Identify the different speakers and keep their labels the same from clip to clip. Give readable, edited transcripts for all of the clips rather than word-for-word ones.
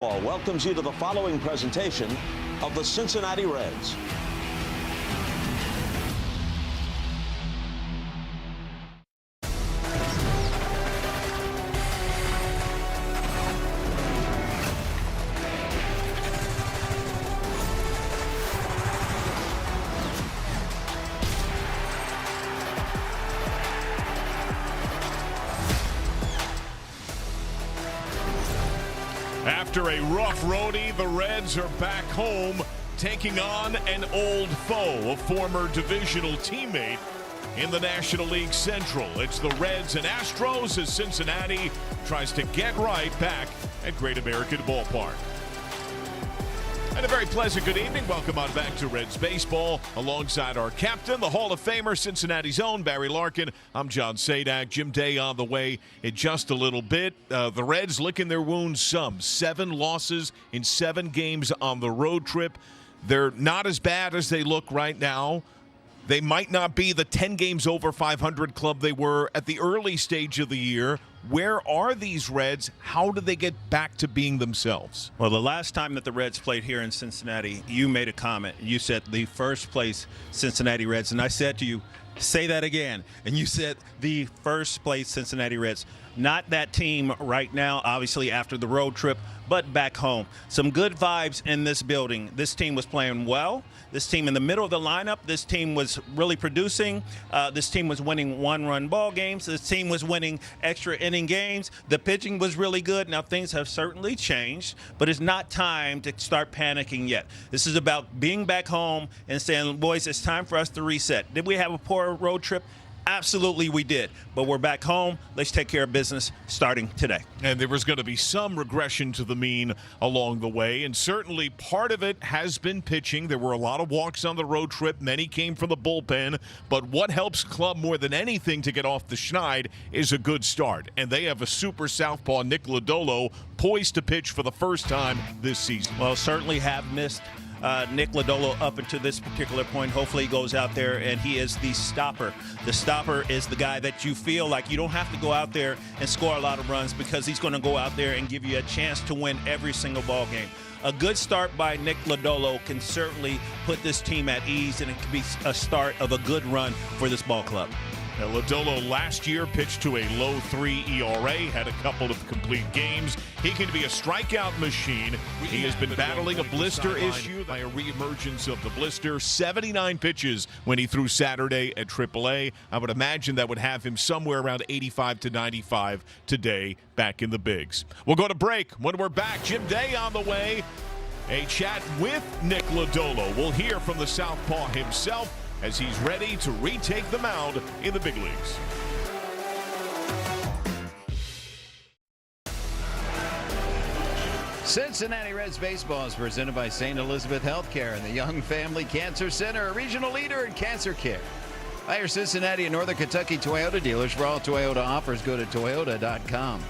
Speaker 1: Welcomes you to the following presentation of the Cincinnati Reds.
Speaker 2: After a rough roadie, the Reds are back home, taking on an old foe, a former divisional teammate in the National League Central. It's the Reds and Astros as Cincinnati tries to get right back at Great American Ballpark. And a very pleasant good evening. Welcome on back to Reds Baseball alongside our captain, the Hall of Famer, Cincinnati's own Barry Larkin. I'm John Sadak. Jim Day on the way in just a little bit. The Reds licking their wounds some. 7 losses in 7 games on the road trip. They're not as bad as they look right now. They might not be the 10 games over 500 club they were at the early stage of the year. Where are these Reds? How do they get back to being themselves?
Speaker 3: Well, the last time that the Reds played here in Cincinnati, you made a comment. You said the first place Cincinnati Reds. And I said to you, say that again. And you said the first place Cincinnati Reds. Not that team right now, obviously after the road trip, but back home. Some good vibes in this building. This team was playing well. This team in the middle of the lineup, this team was really producing. This team was winning one-run ball games. This team was winning extra inning games. The pitching was really good. Now, things have certainly changed, but it's not time to start panicking yet. This is about being back home and saying, boys, it's time for us to reset. Did we have a poor road trip? Absolutely we did, but we're back home. Let's take care of business starting today.
Speaker 2: And there was going to be some regression to the mean along the way, and certainly part of it has been pitching. There were a lot of walks on the road trip. Many came from the bullpen, but what helps club more than anything to get off the schneid is a good start, and they have a super southpaw, Nick Lodolo, poised to pitch for the first time this season.
Speaker 3: Well, certainly have missed Nick Lodolo up until this particular point. Hopefully he goes out there and he is the stopper. The stopper is the guy that you feel like you don't have to go out there and score a lot of runs because he's going to go out there and give you a chance to win every single ball game. A good start by Nick Lodolo can certainly put this team at ease, and it can be a start of a good run for this ball club.
Speaker 2: Now, Lodolo last year pitched to a low 3 ERA, had a couple of complete games. He can be a strikeout machine. He has been battling a blister issue by a reemergence of the blister. 79 pitches when he threw Saturday at AAA. I would imagine that would have him somewhere around 85 to 95 today back in the bigs. We'll go to break. When we're back, Jim Day on the way. A chat with Nick Lodolo. We'll hear from the southpaw himself as he's ready to retake the mound in the big leagues.
Speaker 4: Cincinnati Reds baseball is presented by St. Elizabeth Healthcare and the Young Family Cancer Center, a regional leader in cancer care. By your Cincinnati and Northern Kentucky Toyota dealers. For all Toyota offers, go to toyota.com.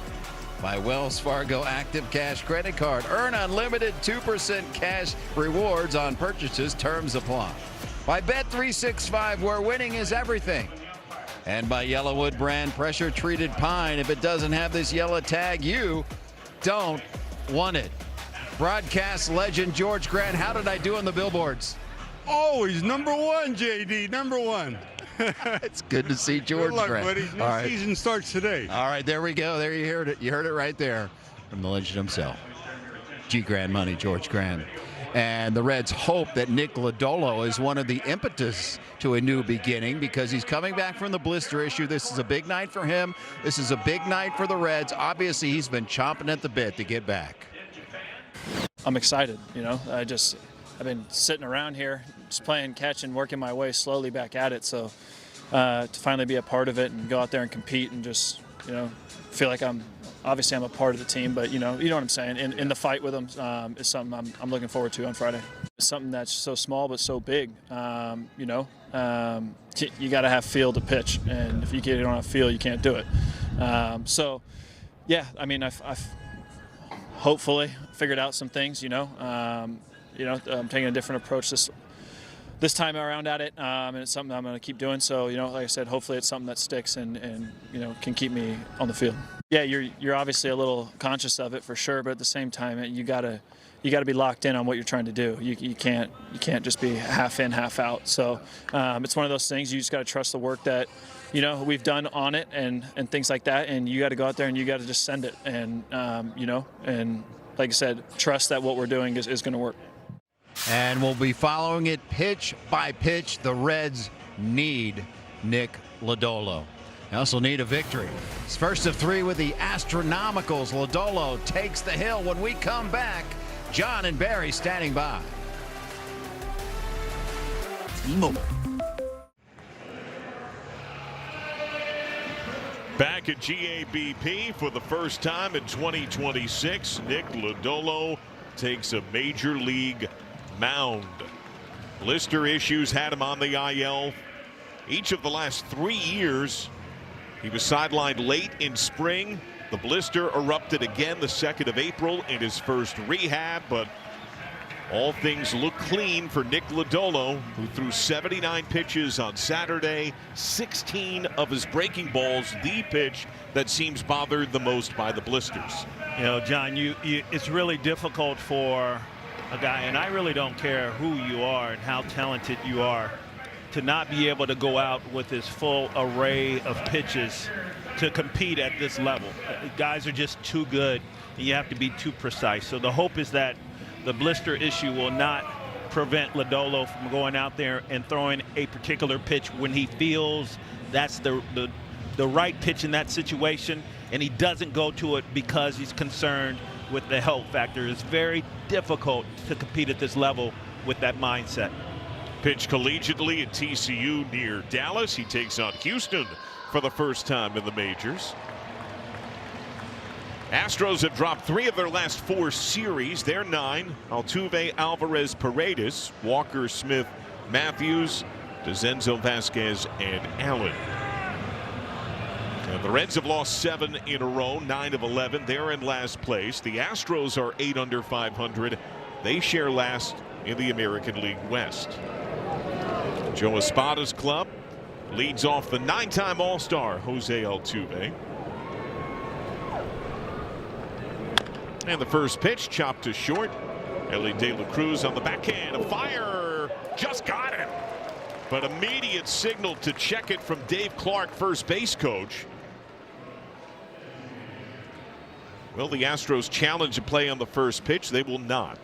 Speaker 4: By Wells Fargo Active Cash Credit Card. Earn unlimited 2% cash rewards on purchases. Terms apply. By Bet365, where winning is everything. And by Yellowwood brand pressure-treated pine. If it doesn't have this yellow tag, you don't want it. Broadcast legend George Grant, how did I do on the billboards?
Speaker 5: Always number 1, JD, number 1.
Speaker 4: It's good to see George
Speaker 5: Good luck,
Speaker 4: Grant.
Speaker 5: buddy. New season starts today.
Speaker 4: All right, there we go. There you heard it. You heard it right there from the legend himself. G Grand Money, George Grant. And the Reds hope that Nick Lodolo is one of the impetus to a new beginning because he's coming back from the blister issue. This is a big night for him. This is a big night for the Reds. Obviously, he's been chomping at the bit to get back.
Speaker 6: I'm excited, you know. I've been sitting around here, just playing catch and working my way slowly back at it. So to finally be a part of it and go out there and compete and just, you know, feel like I'm a part of the team, but you know what I'm saying. In the fight with them is something I'm looking forward to on Friday. It's something that's so small but so big. You got to have feel to pitch, and if you don't have feel, you can't do it. So, yeah, I mean, I've hopefully figured out some things. I'm taking a different approach this time around at it, and it's something I'm going to keep doing. So, like I said, hopefully it's something that sticks and can keep me on the field. Yeah, you're obviously a little conscious of it for sure, but at the same time, you gotta be locked in on what you're trying to do. You can't just be half in, half out. So it's one of those things. You just got to trust the work that we've done on it and things like that, and you got to go out there and you got to just send it, and and like I said, trust that what we're doing is going to work.
Speaker 4: And we'll be following it pitch by pitch. The Reds need Nick Lodolo. They also need a victory. It's first of 3 with the Astronomicals. Lodolo takes the hill. When we come back, John and Barry standing by.
Speaker 7: T-Mobile.
Speaker 2: Back at GABP for the first time in 2026, Nick Lodolo takes a major league mound. Blister issues had him on the IL each of the last 3 years. He was sidelined late in spring. The blister erupted again the 2nd of April in his first rehab, but all things look clean for Nick Lodolo, who threw 79 pitches on Saturday. 16 of his breaking balls, the pitch that seems bothered the most by the blisters.
Speaker 3: John, it's really difficult for a guy, and I really don't care who you are and how talented you are, to not be able to go out with this full array of pitches to compete at this level. Guys are just too good, and you have to be too precise. So the hope is that the blister issue will not prevent Lodolo from going out there and throwing a particular pitch when he feels that's the right pitch in that situation, and he doesn't go to it because he's concerned with the health factor. It's very difficult to compete at this level with that mindset.
Speaker 2: Pitched collegiately at TCU near Dallas. He takes on Houston for the first time in the majors. Astros have dropped 3 of their last 4 series. They're 9. Altuve, Alvarez, Paredes, Walker, Smith, Matthews, DeZenzo, Vasquez, and Allen. And the Reds have lost 7 in a row, 9 of 11. They're in last place. The Astros are 8 under 500. They share last in the American League West. Joe Espada's club leads off the 9-time All-Star Jose Altuve. And the first pitch chopped to short. Ellie De La Cruz on the backhand. A fire. Just got it. But immediate signal to check it from Dave Clark, first base coach. Will the Astros challenge a play on the first pitch? They will not.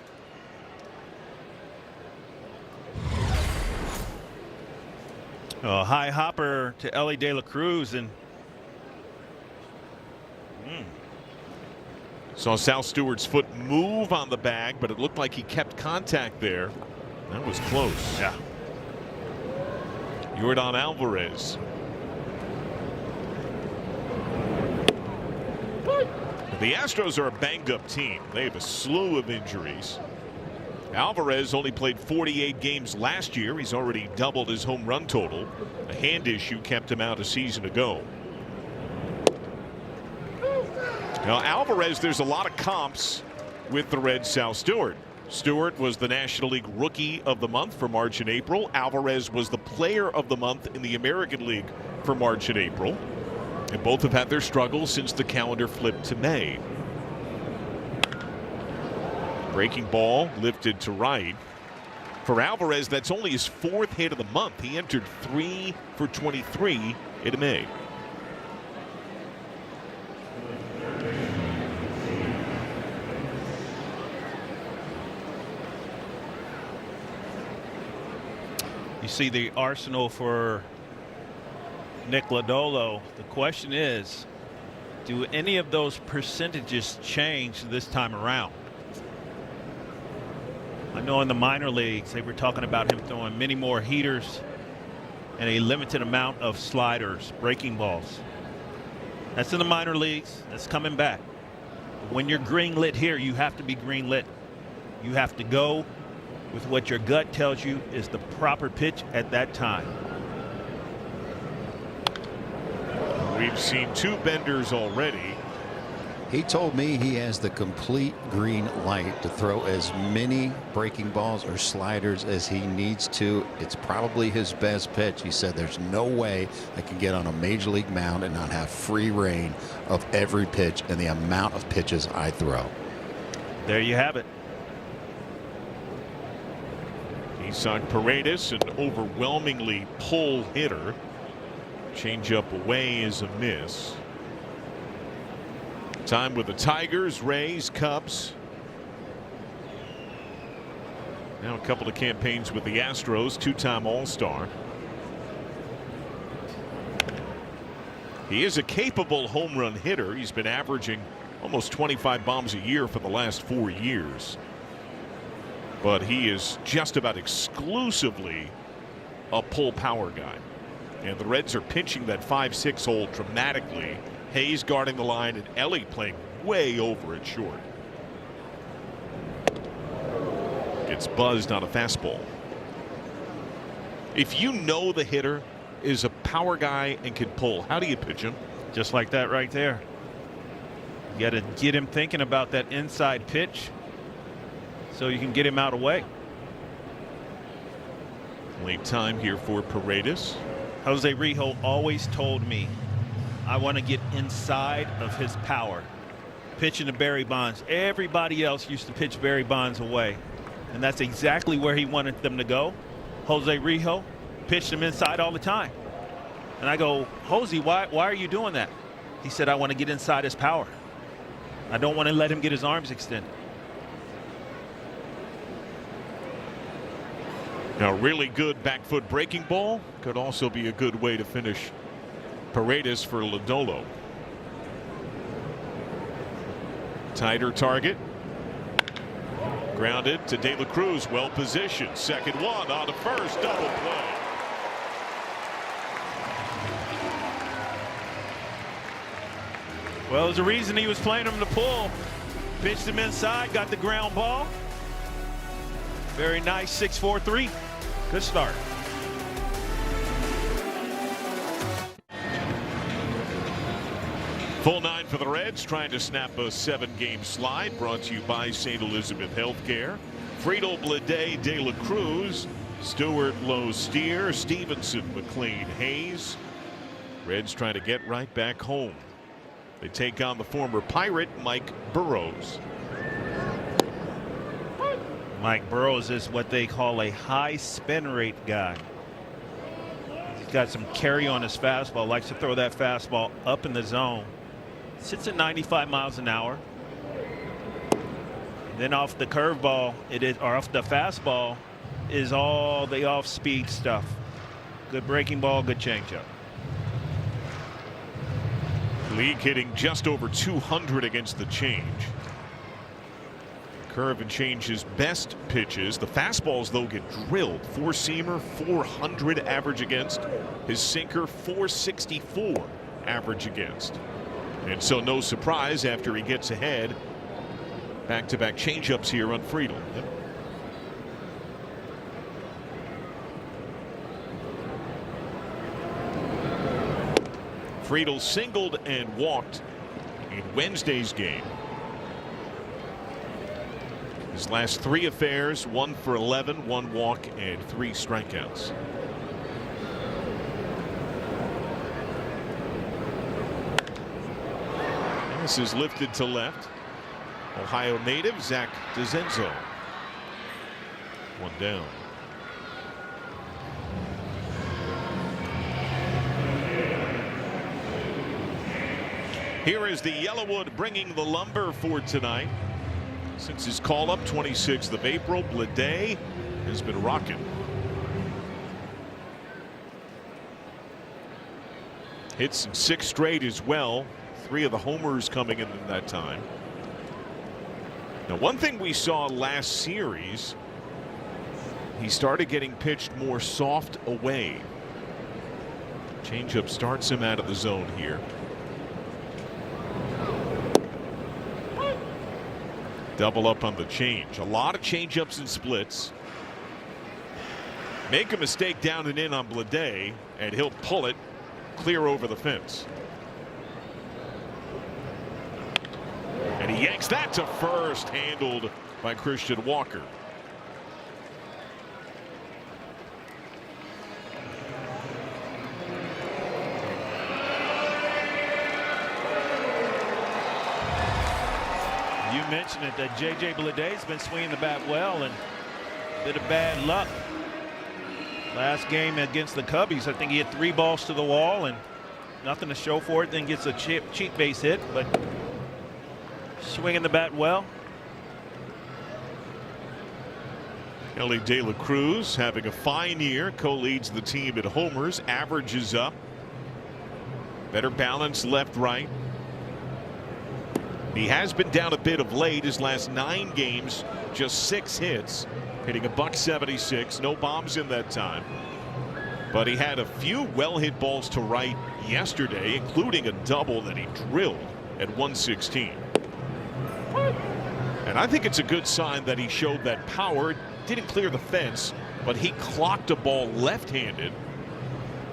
Speaker 3: High hopper to Ellie De La Cruz, and
Speaker 2: saw Sal Stewart's foot move on the bag, but it looked like he kept contact there. That was close.
Speaker 3: yeah.
Speaker 2: Yordan Alvarez. The Astros are a banged-up team. They have a slew of injuries. Alvarez only played 48 games last year. He's already doubled his home run total. A hand issue kept him out a season ago. Now, Alvarez, there's a lot of comps with the Reds. Sal Stewart. Stewart was the National League Rookie of the Month for March and April. Alvarez was the Player of the Month in the American League for March and April. And both have had their struggles since the calendar flipped to May. Breaking ball lifted to right. For Alvarez, that's only his 4th hit of the month. He entered 3 for 23 in May.
Speaker 3: You see the arsenal for Nick Lodolo. The question is, do any of those percentages change this time around? I know in the minor leagues they were talking about him throwing many more heaters and a limited amount of sliders, breaking balls. That's in the minor leagues. That's coming back. When you're green lit here, you have to be green lit. You have to go with what your gut tells you is the proper pitch at that time.
Speaker 2: We've seen 2 benders already.
Speaker 4: He told me he has the complete green light to throw as many breaking balls or sliders as he needs to. It's probably his best pitch. He said there's no way I can get on a major league mound and not have free reign of every pitch and the amount of pitches I throw.
Speaker 3: There you have it.
Speaker 2: Isan Paredes, an overwhelmingly pull hitter. Changeup away is a miss. Time with the Tigers, Rays, Cubs. Now a couple of campaigns with the Astros, two-time All-Star. He is a capable home run hitter. He's been averaging almost 25 bombs a year for the last 4 years. But he is just about exclusively a pull power guy. And the Reds are pitching that 5-6 hole dramatically. Hayes guarding the line and Ellie playing way over at short. Gets buzzed on a fastball. If you know the hitter is a power guy and can pull, how do you pitch him?
Speaker 3: Just like that right there. You got to get him thinking about that inside pitch so you can get him out of the way.
Speaker 2: Late time here for Paredes.
Speaker 3: Jose Rijo always told me I want to get inside of his power. Pitching to Barry Bonds. Everybody else used to pitch Barry Bonds away. And that's exactly where he wanted them to go. Jose Rijo pitched him inside all the time. And I go, Jose, why are you doing that? He said, I want to get inside his power. I don't want to let him get his arms extended.
Speaker 2: Now, really good back foot breaking ball could also be a good way to finish Paredes for Lodolo. Tighter target. Grounded to De La Cruz. Well positioned. Second one on the first. Double play.
Speaker 3: Well, there's a reason he was playing him to pull. Pitched him inside. Got the ground ball. Very nice 6-4-3. Good start.
Speaker 2: Full 9 for the Reds, trying to snap a 7-game slide. Brought to you by St. Elizabeth Healthcare. Friedel, Blade, De La Cruz, Stewart, Lowe, Steer, Stevenson, McLean, Hayes. Reds trying to get right back home. They take on the former Pirate, Mike Burrows.
Speaker 3: Mike Burrows is what they call a high spin rate guy. He's got some carry on his fastball, likes to throw that fastball up in the zone. Sits at 95 miles an hour. And then off the curveball, or off the fastball, is all the off-speed stuff. Good breaking ball, good changeup.
Speaker 2: League hitting just over 200 against the change. Curve and change his best pitches. The fastballs, though, get drilled. Four-seamer, 400 average against. His sinker, 464 average against. And so no surprise after he gets ahead. Back-to-back changeups here on Friedel. Yep. Friedel singled and walked in Wednesday's game. His last 3 affairs, 1 for 11, 1 walk, and 3 strikeouts. This is lifted to left. Ohio native Zach DeZenzo. 1 down. Here is the Yellowwood bringing the lumber for tonight. Since his call up 26th of April, Blade has been rocking. Hits in 6 straight as well. 3 of the homers coming in that time. Now, one thing we saw last series, he started getting pitched more soft away. Changeup starts him out of the zone here. Double up on the change. A lot of changeups and splits. Make a mistake down and in on Blade, and he'll pull it clear over the fence. Yanks that to first, handled by Christian Walker.
Speaker 7: You mentioned it, that J.J. Bleday's been swinging the bat well, and a bit of bad luck. Last game against the Cubbies, I think he hit 3 balls to the wall and nothing to show for it. Then gets a cheap base hit, but swinging the bat well.
Speaker 2: Ellie De La Cruz having a fine year, co-leads the team at homers, averages up. Better balance left right. He has been down a bit of late. His last 9 games, just 6 hits, hitting a .176, no bombs in that time. But he had a few well hit balls to right yesterday, including a double that he drilled at 116. And I think it's a good sign that he showed that power. It didn't clear the fence, but he clocked a ball left-handed.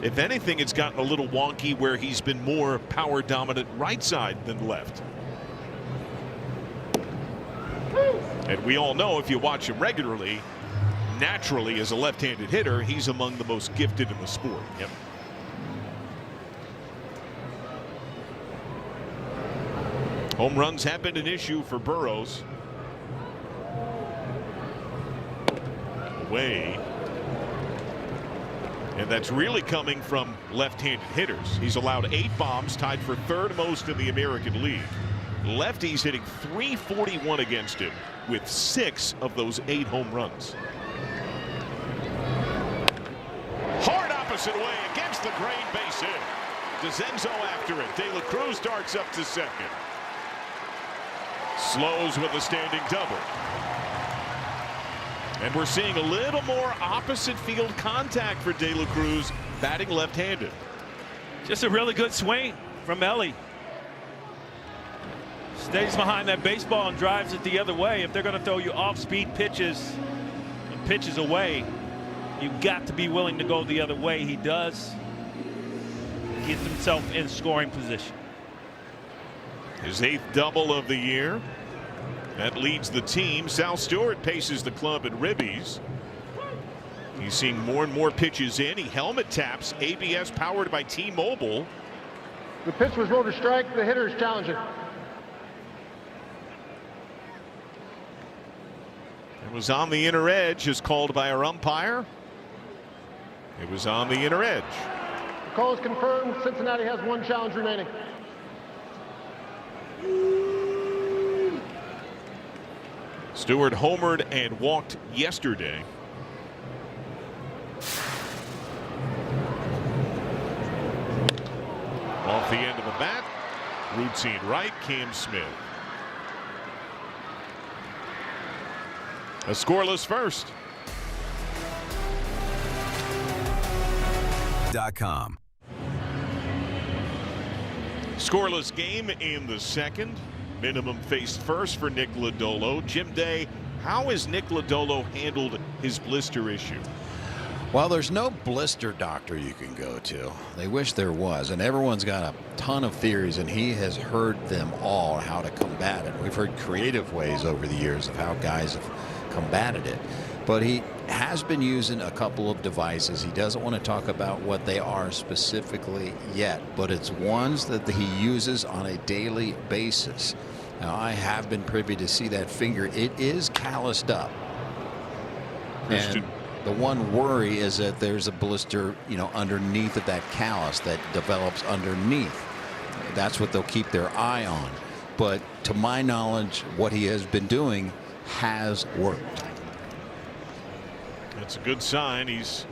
Speaker 2: If anything, it's gotten a little wonky where he's been more power dominant right side than left. And we all know, if you watch him regularly, naturally as a left-handed hitter, he's among the most gifted in the sport. Yep. Home runs have been an issue for Burrows. Away. And that's really coming from left-handed hitters. He's allowed 8 bombs, tied for 3rd most in the American League. Lefties hitting .341 against him, with 6 of those 8 home runs. Hard opposite way against the grain, base hit. DeZenzo after it. De La Cruz darts up to second. Slows with a standing double. And we're seeing a little more opposite field contact for De La Cruz, batting left-handed.
Speaker 7: Just a really good swing from Ellie. Stays behind that baseball and drives it the other way. If they're going to throw you off-speed pitches and pitches away, you've got to be willing to go the other way. He does. Gets himself in scoring position.
Speaker 2: His 8th double of the year. That leads the team. Sal Stewart paces the club at ribbies. He's seeing more and more pitches in. He helmet taps. ABS powered by T-Mobile.
Speaker 8: The pitch was rolled to strike. The hitter is challenging.
Speaker 2: It was on the inner edge, as called by our umpire. It was on the inner edge.
Speaker 8: The call is confirmed. Cincinnati has 1 challenge remaining.
Speaker 2: Stewart homered and walked yesterday. Off the end of the bat, routine right, Cam Smith. A scoreless first.
Speaker 9: .com.
Speaker 2: Scoreless game in the 2nd. Minimum faced first for Nick Lodolo. Jim Day, how has Nick Lodolo handled his blister issue?
Speaker 4: Well, there's no blister doctor you can go to. They wish there was, and everyone's got a ton of theories, and he has heard them all, how to combat it. We've heard creative ways over the years of how guys have combated it, but he has been using a couple of devices. He doesn't want to talk about what they are specifically yet, but it's ones that he uses on a daily basis. Now, I have been privy to see that finger. It is calloused up. And the one worry is that there's a blister, underneath of that callus that develops underneath. That's what they'll keep their eye on. But to my knowledge, what he has been doing has worked.
Speaker 2: That's a good sign. He's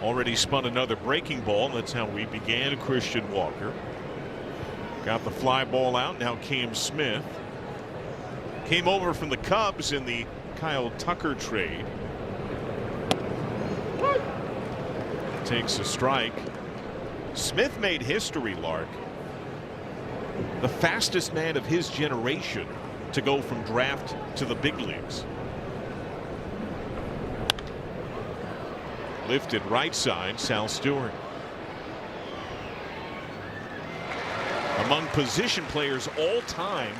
Speaker 2: already spun another breaking ball. That's how we began. Christian Walker got the fly ball out. Now Cam Smith came over from the Cubs in the Kyle Tucker trade. Takes a strike. Smith made history, Lark. The fastest man of his generation to go from draft to the big leagues. Lifted right side, Sal Stewart. Among position players all time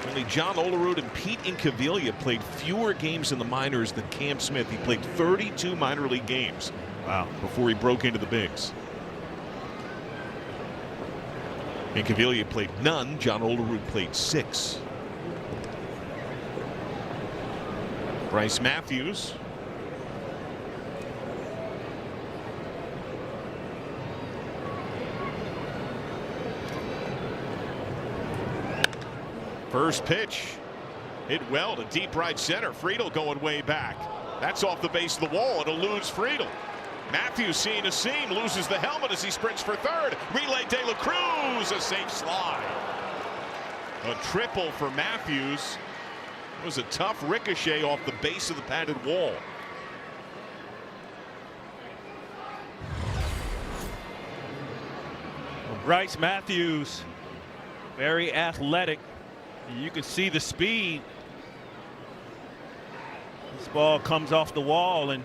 Speaker 2: Only John Olerud and Pete Incaviglia played fewer games in the minors than Cam Smith. He played 32 minor league games. Wow. Before he broke into the bigs. Incaviglia played none. John Olerud played 6. Bryce Matthews. First pitch hit well to deep right center. Friedel going way back. That's off the base of the wall. It eludes Friedel. Matthews seeing a seam, loses the helmet as he sprints for third. Relay De La Cruz, a safe slide. A triple for Matthews. It was a tough ricochet off the base of the padded wall.
Speaker 7: Bryce Matthews, very athletic. You can see the speed. This ball comes off the wall and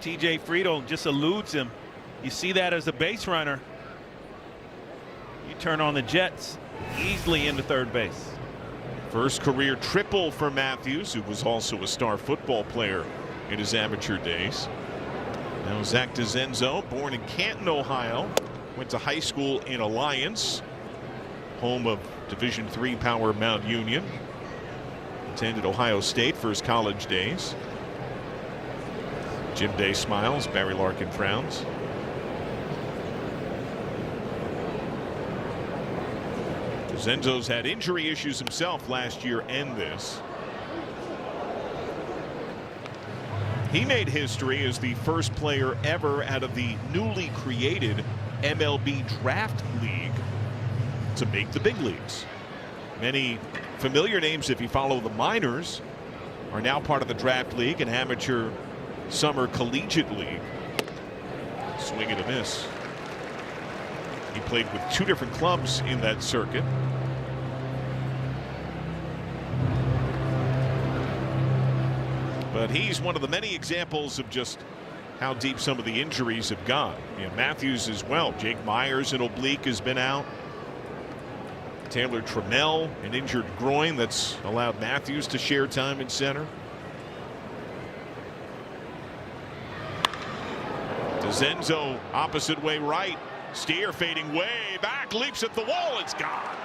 Speaker 7: TJ Friedel just eludes him. You see that as a base runner. You turn on the jets easily into third base.
Speaker 2: First career triple for Matthews, who was also a star football player in his amateur days. Now Zach DeZenzo, born in Canton, Ohio, went to high school in Alliance, home of Division III power Mount Union. Attended Ohio State for his college days. Jim Day smiles, Barry Larkin frowns. Zenzo's had injury issues himself last year and this. He made history as the first player ever out of the newly created MLB Draft League to make the big leagues. Many familiar names, if you follow the minors, are now part of the Draft League and amateur summer collegiate league. Swing and a miss. He played with 2 different clubs in that circuit. But he's one of the many examples of just how deep some of the injuries have gone. You know, Matthews as well. Jake Myers, an oblique, has been out. Taylor Trammell, an injured groin that's allowed Matthews to share time in center. DeZenzo opposite way right. Steer fading way back, leaps at the wall. It's gone.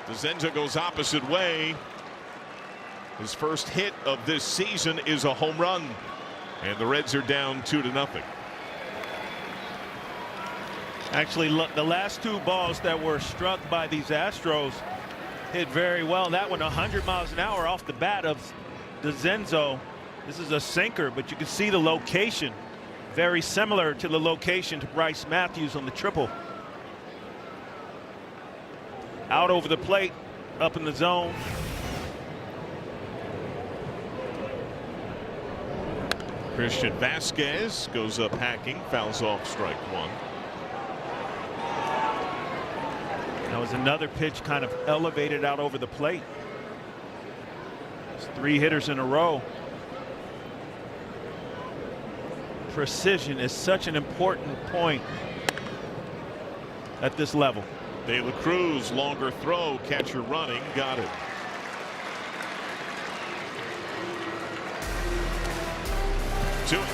Speaker 2: DeZenzo goes opposite way. His first hit of this season is a home run, and the Reds are down 2-0.
Speaker 7: Actually, look, the last 2 balls that were struck by these Astros hit very well. That one 100 miles an hour off the bat of DeZenzo. This is a sinker, but you can see the location very similar to the location to Bryce Matthews on the triple. Out over the plate, up in the zone.
Speaker 2: Christian Vasquez goes up hacking, fouls off strike 1.
Speaker 7: That was another pitch kind of elevated out over the plate. It's 3 hitters in a row. Precision is such an important point at this level.
Speaker 2: De La Cruz, longer throw, catcher running, got it. To it.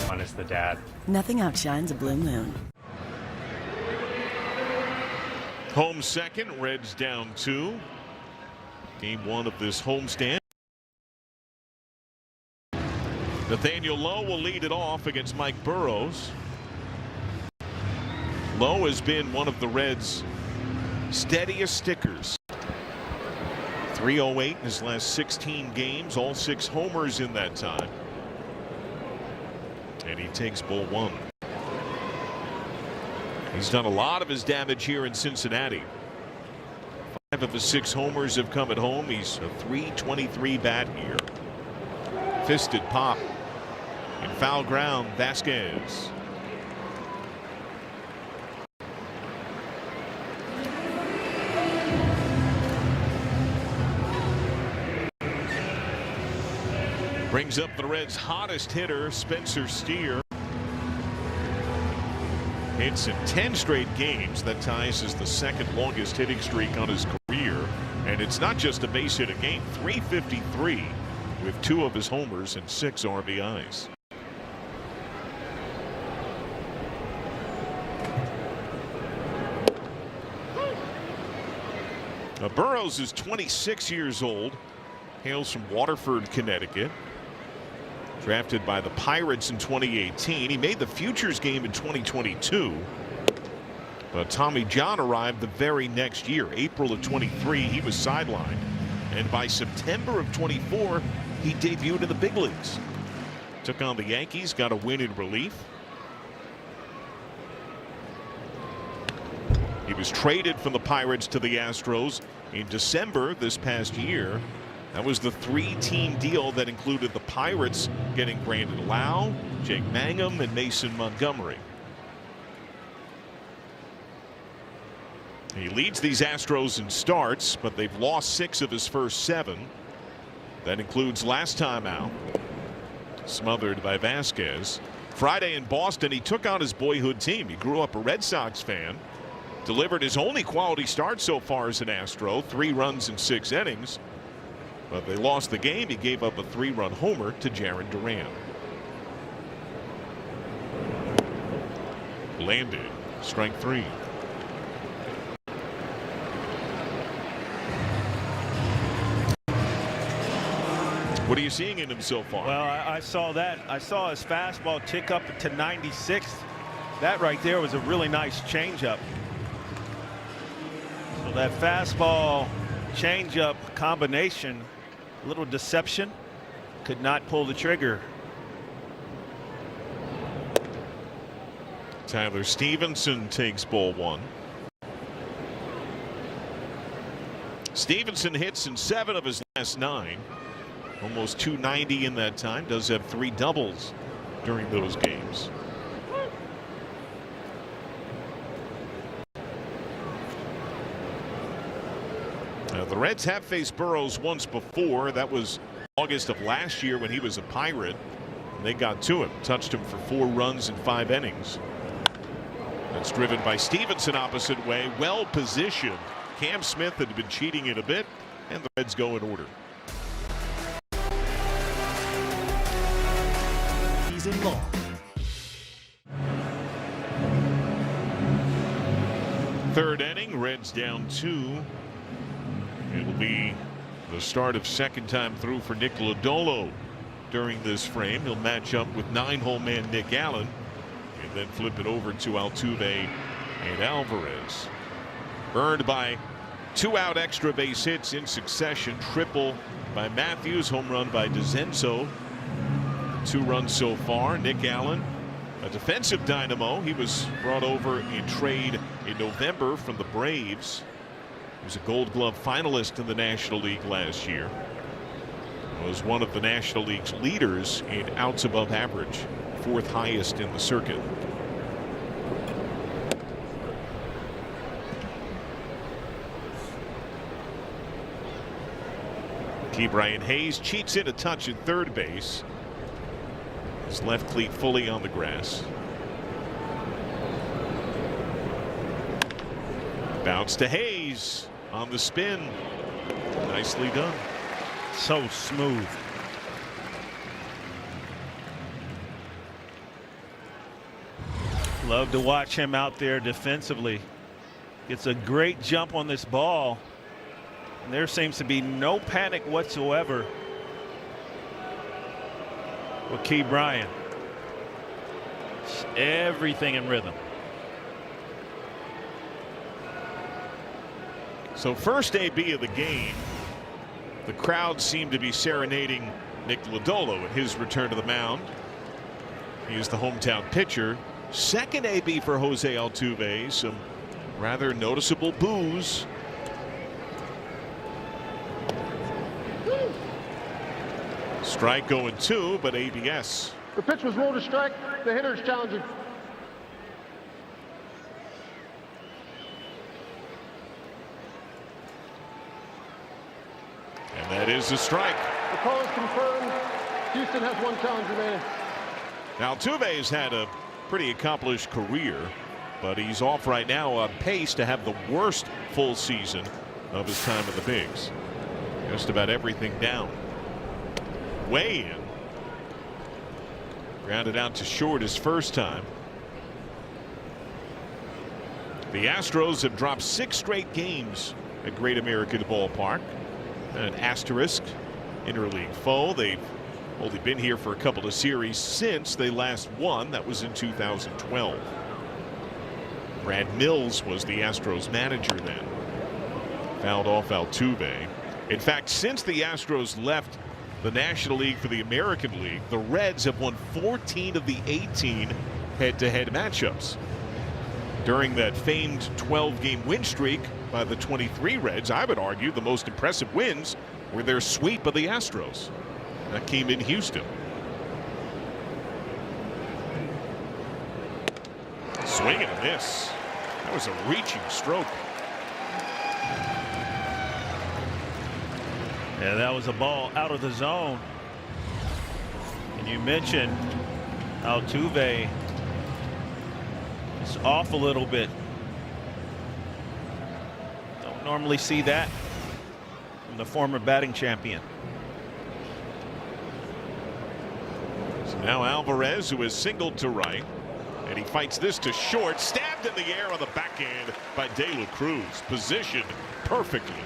Speaker 9: Fun is the dad.
Speaker 10: Nothing outshines a blue moon.
Speaker 2: Home second, Reds down 2. Game 1 of this homestand. Nathaniel Lowe will lead it off against Mike Burrows. Lowe has been one of the Reds' steadiest stickers. 308 in his last 16 games, all 6 homers in that time. And he takes ball 1. He's done a lot of his damage here in Cincinnati. 5 of his 6 homers have come at home. He's a .323 bat here. Fisted pop in foul ground. Vasquez. Brings up the Reds' hottest hitter, Spencer Steer. hits in 10 straight games. That ties as the second longest hitting streak on his career. And it's not just a base hit a game, 353 with 2 of his homers and 6 RBIs. Now Burrows is 26 years old, hails from Waterford, Connecticut. Drafted by the Pirates in 2018. He made the Futures game in 2022. But Tommy John arrived the very next year, April of 23. He was sidelined. And by September of 24, he debuted in the big leagues. Took on the Yankees, got a win in relief. He was traded from the Pirates to the Astros in December this past year. That was the 3-team deal that included the Pirates getting Brandon Lau, Jake Mangum, and Mason Montgomery. He leads these Astros in starts, but they've lost 6 of his first 7. That includes last time out, smothered by Vasquez. Friday in Boston, he took on his boyhood team. He grew up a Red Sox fan, delivered his only quality start so far as an Astro, 3 runs in 6 innings. But they lost the game. He gave up a 3-run homer to Jarren Duran. Landed, strike 3. What are you seeing in him so far?
Speaker 7: Well, I saw that. I saw his fastball tick up to 96. That right there was a really nice changeup. So that fastball changeup combination, a little deception, could not pull the trigger.
Speaker 2: Tyler Stevenson takes ball 1. Stevenson hits in 7 of his last 9. Almost 290 in that time. Does have 3 doubles during those games. Now, the Reds have faced Burrows once before. That was August of last year when he was a Pirate. And they got to him, touched him for 4 runs in 5 innings. That's driven by Stevenson opposite way, well positioned. Cam Smith had been cheating it a bit, and the Reds go in order.
Speaker 11: Season long.
Speaker 2: Third inning, Reds down 2. It'll be the start of second time through for Nick Lodolo during this frame. He'll match up with 9-hole man Nick Allen and then flip it over to Altuve and Alvarez. Burned by 2 out extra base hits in succession. Triple by Matthews, home run by DeZenzo. 2 runs so far. Nick Allen, a defensive dynamo. He was brought over in trade in November from the Braves. He was a Gold Glove finalist in the National League last year. Was one of the National League's leaders in outs above average, 4th highest in the circuit. Brian Hayes cheats in a touch at third base. His left cleat fully on the grass. Bounce to Hayes on the spin. Nicely done.
Speaker 7: So smooth. Love to watch him out there defensively. Gets a great jump on this ball. And there seems to be no panic whatsoever with Key Bryant. Just everything in rhythm.
Speaker 2: So first AB of the game, the crowd seemed to be serenading Nick Lodolo at his return to the mound. He is the hometown pitcher. Second AB for Jose Altuve. Some rather noticeable boos. Strike going 2, but ABS.
Speaker 8: The pitch was rolled to strike. The hitter is challenging.
Speaker 2: And that is a strike.
Speaker 8: The call is confirmed. Houston has 1 challenge remaining.
Speaker 2: Now Altuve has had a pretty accomplished career. but he's off right now on pace to have the worst full season of his time in the bigs. Just about everything down. Way in. Grounded out to short his first time. The Astros have dropped 6 straight games at Great American Ballpark. An asterisk interleague foe. They've only been here for a couple of series since they last won. That was in 2012. Brad Mills was the Astros manager then. Fouled off Altuve. In fact, since the Astros left the National League for the American League, the Reds have won 14 of the 18 head-to-head matchups. During that famed 12-game win streak by the 23 Reds, I would argue the most impressive wins were their sweep of the Astros. That came in Houston. Swing and a miss. That was a reaching stroke.
Speaker 7: Yeah, that was a ball out of the zone. And you mentioned Altuve is off a little bit. Don't normally see that from the former batting champion.
Speaker 2: So now Alvarez, who is singled to right, and he fights this to short, stabbed in the air on the backhand by De La Cruz, positioned perfectly.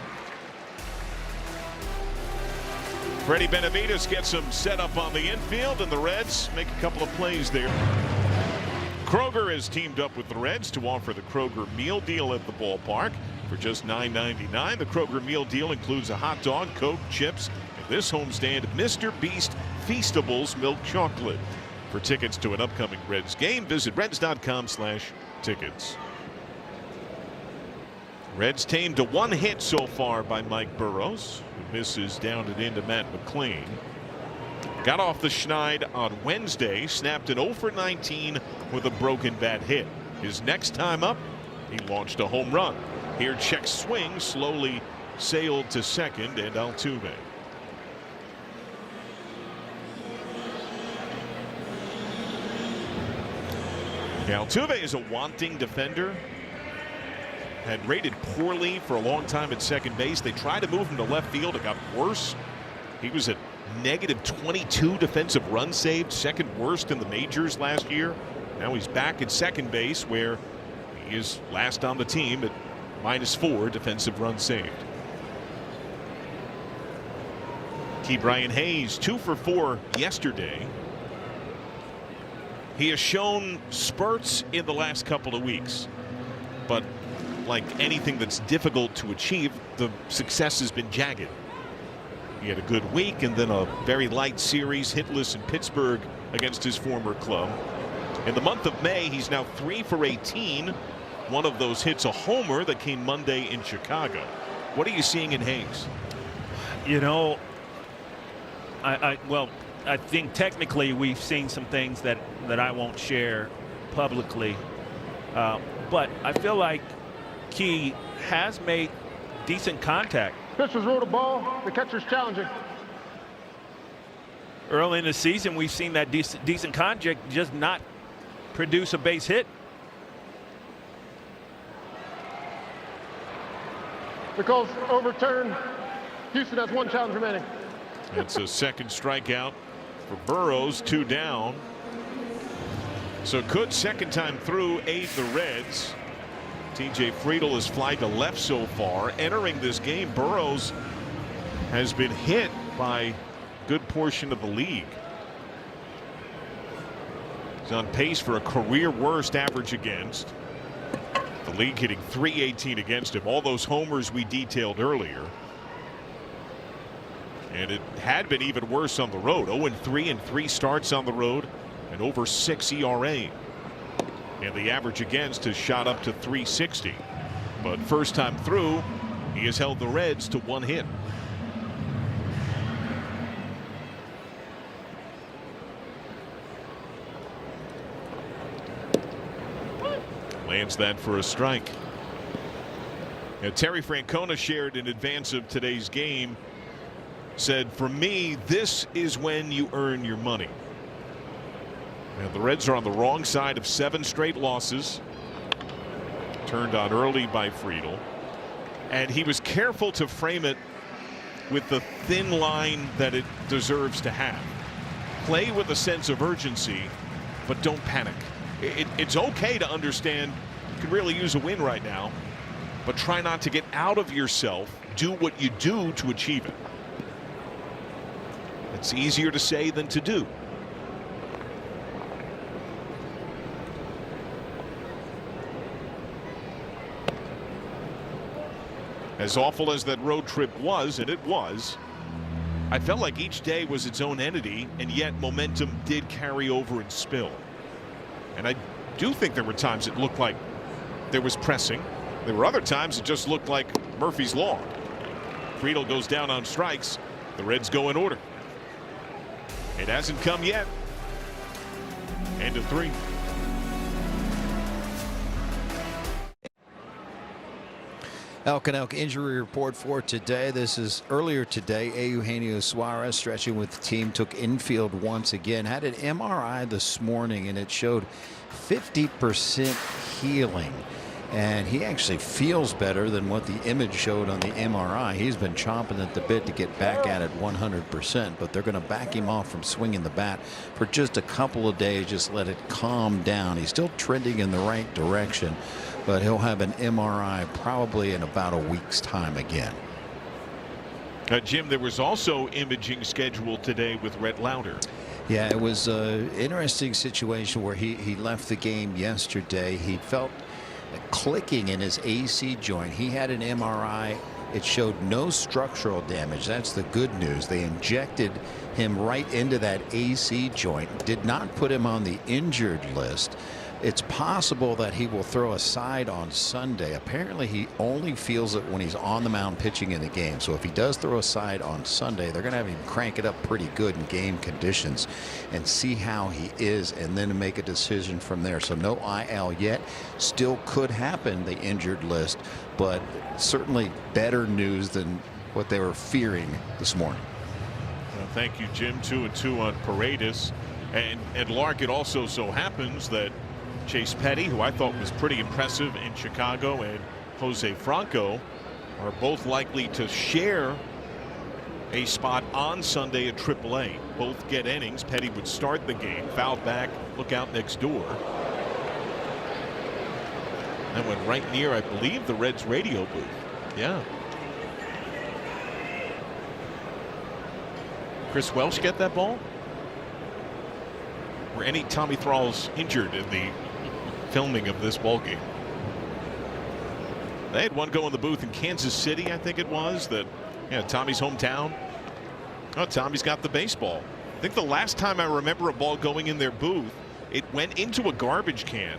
Speaker 2: Freddie Benavides gets him set up on the infield, and the Reds make a couple of plays there. Kroger has teamed up with the Reds to offer the Kroger meal deal at the ballpark for just $9.99. The Kroger meal deal includes a hot dog, Coke, chips, and this homestand Mr. Beast Feastables milk chocolate. For tickets to an upcoming Reds game, visit reds.com/tickets. Reds tamed to 1 hit so far by Mike Burrows, who misses down and into Matt McLean. Got off the schneid on Wednesday, snapped an 0 for 19 with a broken bat hit. His next time up, he launched a home run. Here, check swing slowly sailed to second, and Altuve. Altuve is a wanting defender. Had rated poorly for a long time at second base. They tried to move him to left field. It got worse. He was at -22 defensive runs saved, second worst in the majors last year. Now he's back at second base, where he is last on the team at -4 defensive runs saved. Key Brian Hayes 2 for 4 yesterday. He has shown spurts in the last couple of weeks, but like anything that's difficult to achieve, the success has been jagged. He had a good week and then a very light series hitless in Pittsburgh against his former club. In the month of May, he's now 3 for 18. One of those hits a homer that came Monday in Chicago. What are you seeing in Hayes?
Speaker 7: You know, I think technically we've seen some things that I won't share publicly, but I feel like Key has made decent contact.
Speaker 8: Pitchers roll the ball, the catcher's challenging.
Speaker 7: Early in the season, we've seen that decent contact just not produce a base hit.
Speaker 8: The call's overturned. Houston has 1 challenge remaining.
Speaker 2: It's a second strikeout for Burrows, 2 down. So could second time through aid the Reds. TJ Friedl has flied to left so far. Entering this game, Burrows has been hit by a good portion of the league. He's on pace for a career worst average against. The league hitting .318 against him. All those homers we detailed earlier. And it had been even worse on the road. 0-3 in 3 starts on the road, and over 6 ERA. And the average against has shot up to .360. But first time through, he has held the Reds to 1 hit. Lands that for a strike. Now, Terry Francona shared in advance of today's game, said, for me, this is when you earn your money. Now, the Reds are on the wrong side of 7 straight losses. Turned on early by Friedel. And he was careful to frame it with the thin line that it deserves to have. Play with a sense of urgency, but don't panic. It's okay to understand you could really use a win right now, but try not to get out of yourself. Do what you do to achieve it. It's easier to say than to do. As awful as that road trip was, and it was, I felt like each day was its own entity, and yet momentum did carry over and spill. And I do think there were times it looked like there was pressing. There were other times it just looked like Murphy's Law. Friedel goes down on strikes. The Reds go in order. It hasn't come yet. End of 3.
Speaker 4: Elk and Elk injury report for today. This is earlier today. Eugenio Suarez, stretching with the team, took infield once again. Had an MRI this morning, and it showed 50% healing. And he actually feels better than what the image showed on the MRI. He's been chomping at the bit to get back at it 100%, but they're going to back him off from swinging the bat for just a couple of days, just let it calm down. He's still trending in the right direction, but he'll have an MRI probably in about a week's time again.
Speaker 2: Jim, there was also imaging scheduled today with Rhett Lauder.
Speaker 4: Yeah, it was an interesting situation where he left the game yesterday. He felt clicking in his AC joint. He had an MRI. It showed no structural damage. That's the good news. They injected him right into that AC joint. Did not put him on the injured list. It's possible that he will throw a side on Sunday. Apparently he only feels it when he's on the mound pitching in the game. So if he does throw a side on Sunday, they're going to have him crank it up pretty good in game conditions and see how he is, and then make a decision from there. So no IL yet. Still could happen, the injured list, but certainly better news than what they were fearing this morning.
Speaker 2: Well, thank you, Jim. 2-2 on Paredes. And Lark, it also so happens that Chase Petty, who I thought was pretty impressive in Chicago, and Jose Franco are both likely to share a spot on Sunday at AAA. Both get innings. Petty would start the game, fouled back, look out next door. That went right near, I believe, the Reds radio booth. Yeah. Chris Welsh get that ball? Were any Tommy Thralls injured in the filming of this ball game? They had one go in the booth in Kansas City, I think it was, that, yeah, Tommy's hometown. Oh, Tommy's got the baseball. I think the last time I remember a ball going in their booth, it went into a garbage can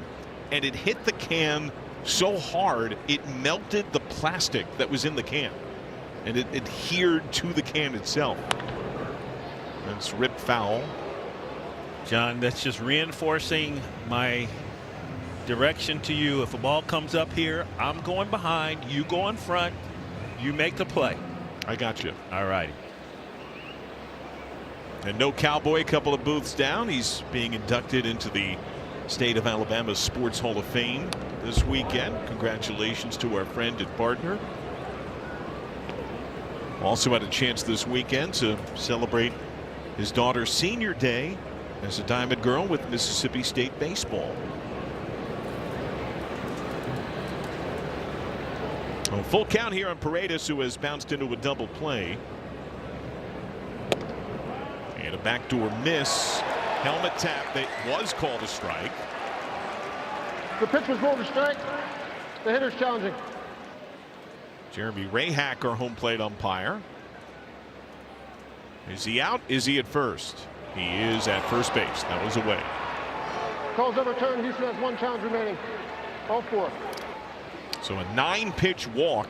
Speaker 2: and it hit the can so hard it melted the plastic that was in the can, and it adhered to the can itself. That's ripped foul.
Speaker 3: John, that's just reinforcing my direction to you. If a ball comes up here, I'm going behind, you go in front, you make the play.
Speaker 2: I got you.
Speaker 3: All right.
Speaker 2: And no Cowboy, a couple of booths down. He's being inducted into the State of Alabama Sports Hall of Fame this weekend. Congratulations to our friend and partner. Also had a chance this weekend to celebrate his daughter's senior day as a Diamond Girl with Mississippi State baseball. Well, full count here on Paredes, who has bounced into a double play. And a backdoor miss. Helmet tap that was called a strike.
Speaker 8: The pitch was rolled to strike. The hitter's challenging.
Speaker 2: Jeremy Rayhack, our home plate umpire. Is he out? Is he at first? He is at first base. That was away.
Speaker 8: Call's overturned. Houston has one challenge remaining. All 4.
Speaker 2: So a 9-pitch walk.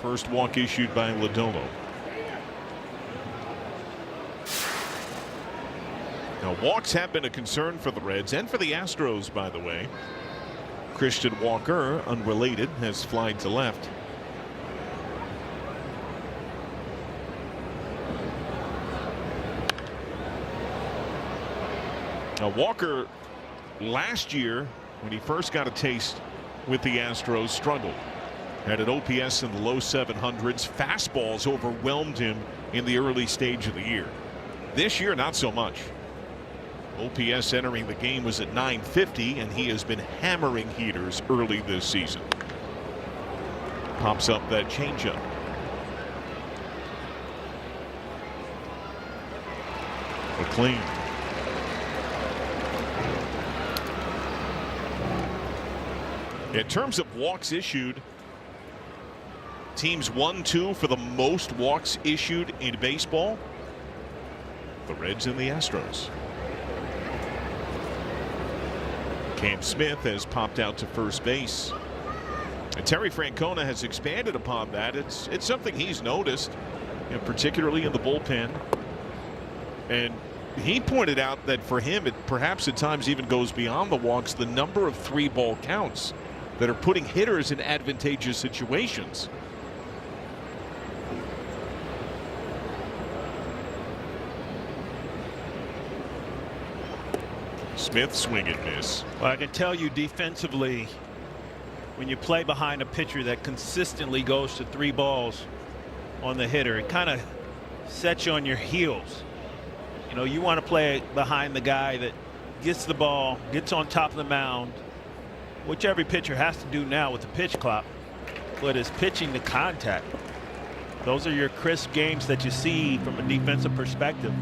Speaker 2: First walk issued by Lodolo. Now, walks have been a concern for the Reds and for the Astros, by the way. Christian Walker, unrelated, has flied to left. Now, Walker last year when he first got a taste with the Astros, struggled. Had an OPS in the low 700s. Fastballs overwhelmed him in the early stage of the year. This year, not so much. OPS entering the game was at 950, and he has been hammering heaters early this season. Pops up that changeup. McLean. In terms of walks issued, teams 1-2 for the most walks issued in baseball. The Reds and the Astros. Cam Smith has popped out to first base. And Terry Francona has expanded upon that. It's something he's noticed, particularly in the bullpen. And he pointed out that for him, it perhaps at times even goes beyond the walks, the number of 3-ball counts that are putting hitters in advantageous situations. Smith swing and miss.
Speaker 3: Well, I can tell you defensively, when you play behind a pitcher that consistently goes to 3 balls on the hitter, it kind of sets you on your heels. You know, you want to play behind the guy that gets the ball, gets on top of the mound, which every pitcher has to do now with the pitch clock, but is pitching to contact. Those are your crisp games that you see from a defensive perspective.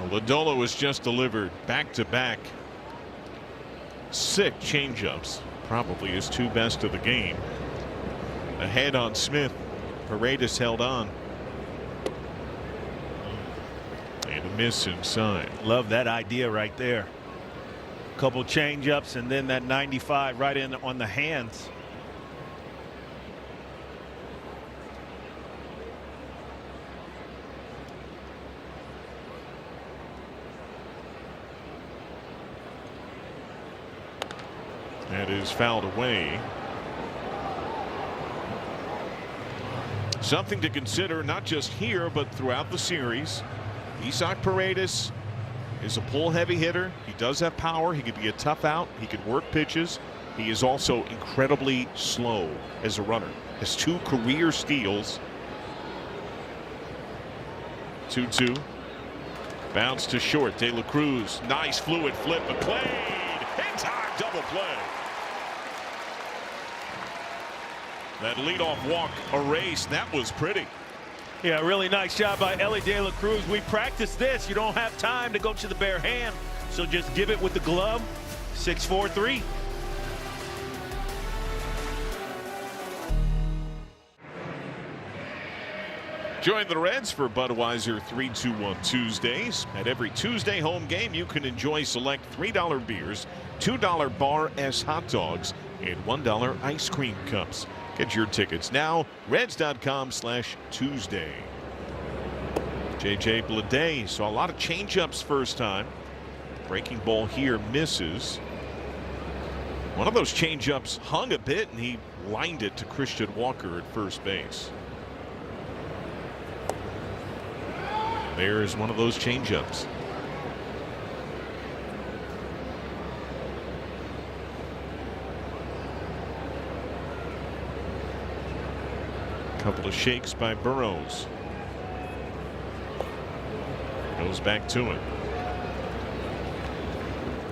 Speaker 2: Lodolo was just delivered back-to-back 6 changeups, probably his 2 best of the game. Ahead on Smith. Paredes held on. And a miss inside.
Speaker 3: Love that idea right there. Couple changeups and then that 95 right in on the hands.
Speaker 2: That is fouled away. Something to consider, not just here, but throughout the series. Isaac Paredes is a pull-heavy hitter. He does have power. He could be a tough out. He can work pitches. He is also incredibly slow as a runner. Has 2 career steals. 2-2. Bounce to short. De La Cruz. Nice fluid flip. McLean. In time. Double play. That leadoff walk erased. That was pretty.
Speaker 3: Yeah, really nice job by Ellie De La Cruz. We practiced this. You don't have time to go to the bare hand, so just give it with the glove. 6-4-3.
Speaker 2: Join the Reds for Budweiser 3-2-1 Tuesdays. At every Tuesday home game, you can enjoy select $3 beers, $2 bar S hot dogs, and $1 ice cream cups. Get your tickets now. Reds.com/Tuesday. JJ Bleday saw a lot of changeups first time. Breaking ball here misses. One of those changeups hung a bit, and he lined it to Christian Walker at first base. There's one of those changeups. Couple of shakes by Burrows. Goes back to it.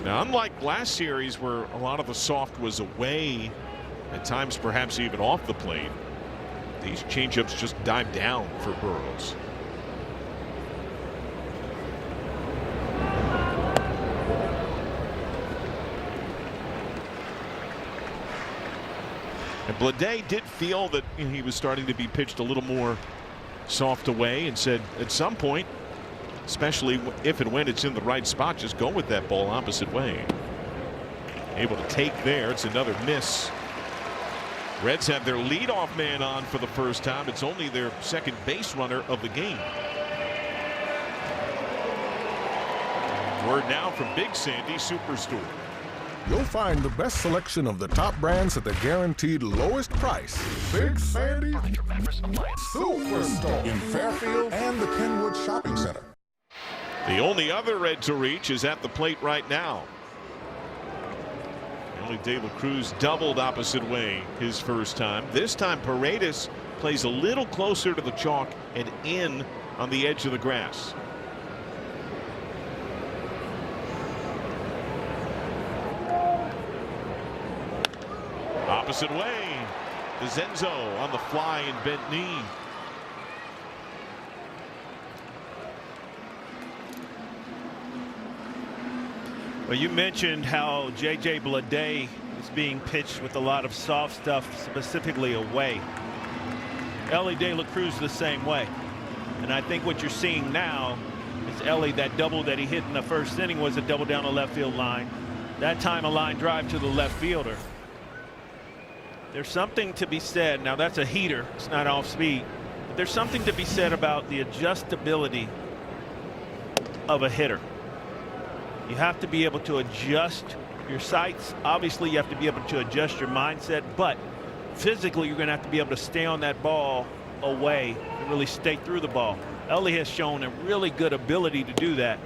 Speaker 2: Now, unlike last series where a lot of the soft was away, at times perhaps even off the plate, these changeups just dive down for Burrows. And Bleday did feel that he was starting to be pitched a little more soft away, and said at some point, especially if and when it's in the right spot, just go with that ball opposite way. Able to take there. It's another miss. Reds have their leadoff man on for the first time. It's only their second base runner of the game. Word now from Big Sandy Superstore.
Speaker 11: You'll find the best selection of the top brands at the guaranteed lowest price. Big Sandy Superstore in Fairfield and the Kenwood Shopping Center.
Speaker 2: The only other Red to reach is at the plate right now. Ellie De La Cruz doubled opposite way his first time. This time Paredes plays a little closer to the chalk and in on the edge of the grass. Opposite way. DeZenzo on the fly and bent knee.
Speaker 7: Well, you mentioned how J.J. Bleday is being pitched with a lot of soft stuff, specifically away. Ellie De La Cruz the same way. And I think what you're seeing now is Ellie, that double that he hit in the first inning was a double down the left field line. That time a line drive to the left fielder. There's something to be said. Now that's a heater. It's not off speed. But there's something to be said about the adjustability of a hitter. You have to be able to adjust your sights. Obviously, you have to be able to adjust your mindset, but physically, you're going to have to be able to stay on that ball away and really stay through the ball. Ellie has shown a really good ability to do that,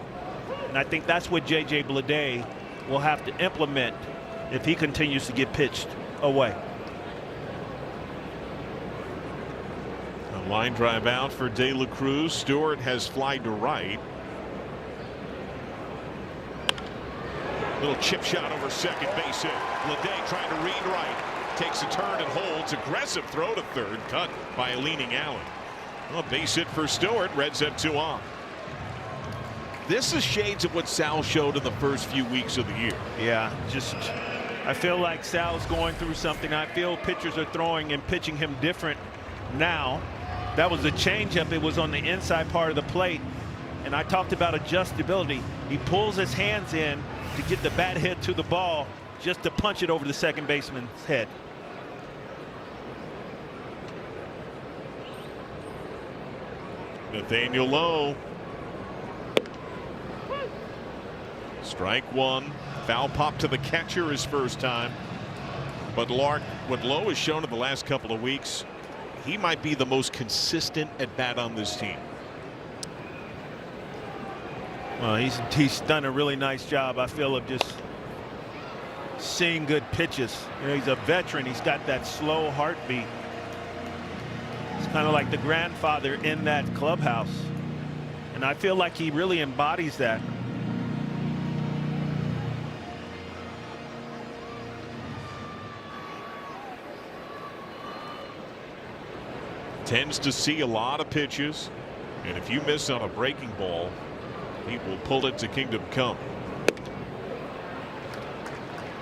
Speaker 7: and I think that's what J.J. Bleday will have to implement if he continues to get pitched away.
Speaker 2: A line drive out for De La Cruz. Stewart has flied to right. Little chip shot over second base hit. Bleday trying to read right. Takes a turn and holds. Aggressive throw to third. Cut by a leaning Allen. Well, base hit for Stewart. Reds have 2 on. This is shades of what Sal showed in the first few weeks of the year.
Speaker 7: Yeah, just I feel like Sal's going through something. I feel pitchers are throwing and pitching him different now. That was a changeup. It was on the inside part of the plate. And I talked about adjustability. He pulls his hands in to get the bat hit to the ball just to punch it over the second baseman's head.
Speaker 2: Nathaniel Lowe. Strike one. Foul pop to the catcher his first time. But Lark, what Lowe has shown in the last couple of weeks, he might be the most consistent at bat on this team.
Speaker 7: Well, he's done a really nice job, I feel, of just seeing good pitches. You know, he's a veteran. He's got that slow heartbeat. It's kind of like the grandfather in that clubhouse. And I feel like he really embodies that.
Speaker 2: Tends to see a lot of pitches. And if you miss on a breaking ball, he will pull it to Kingdom Come.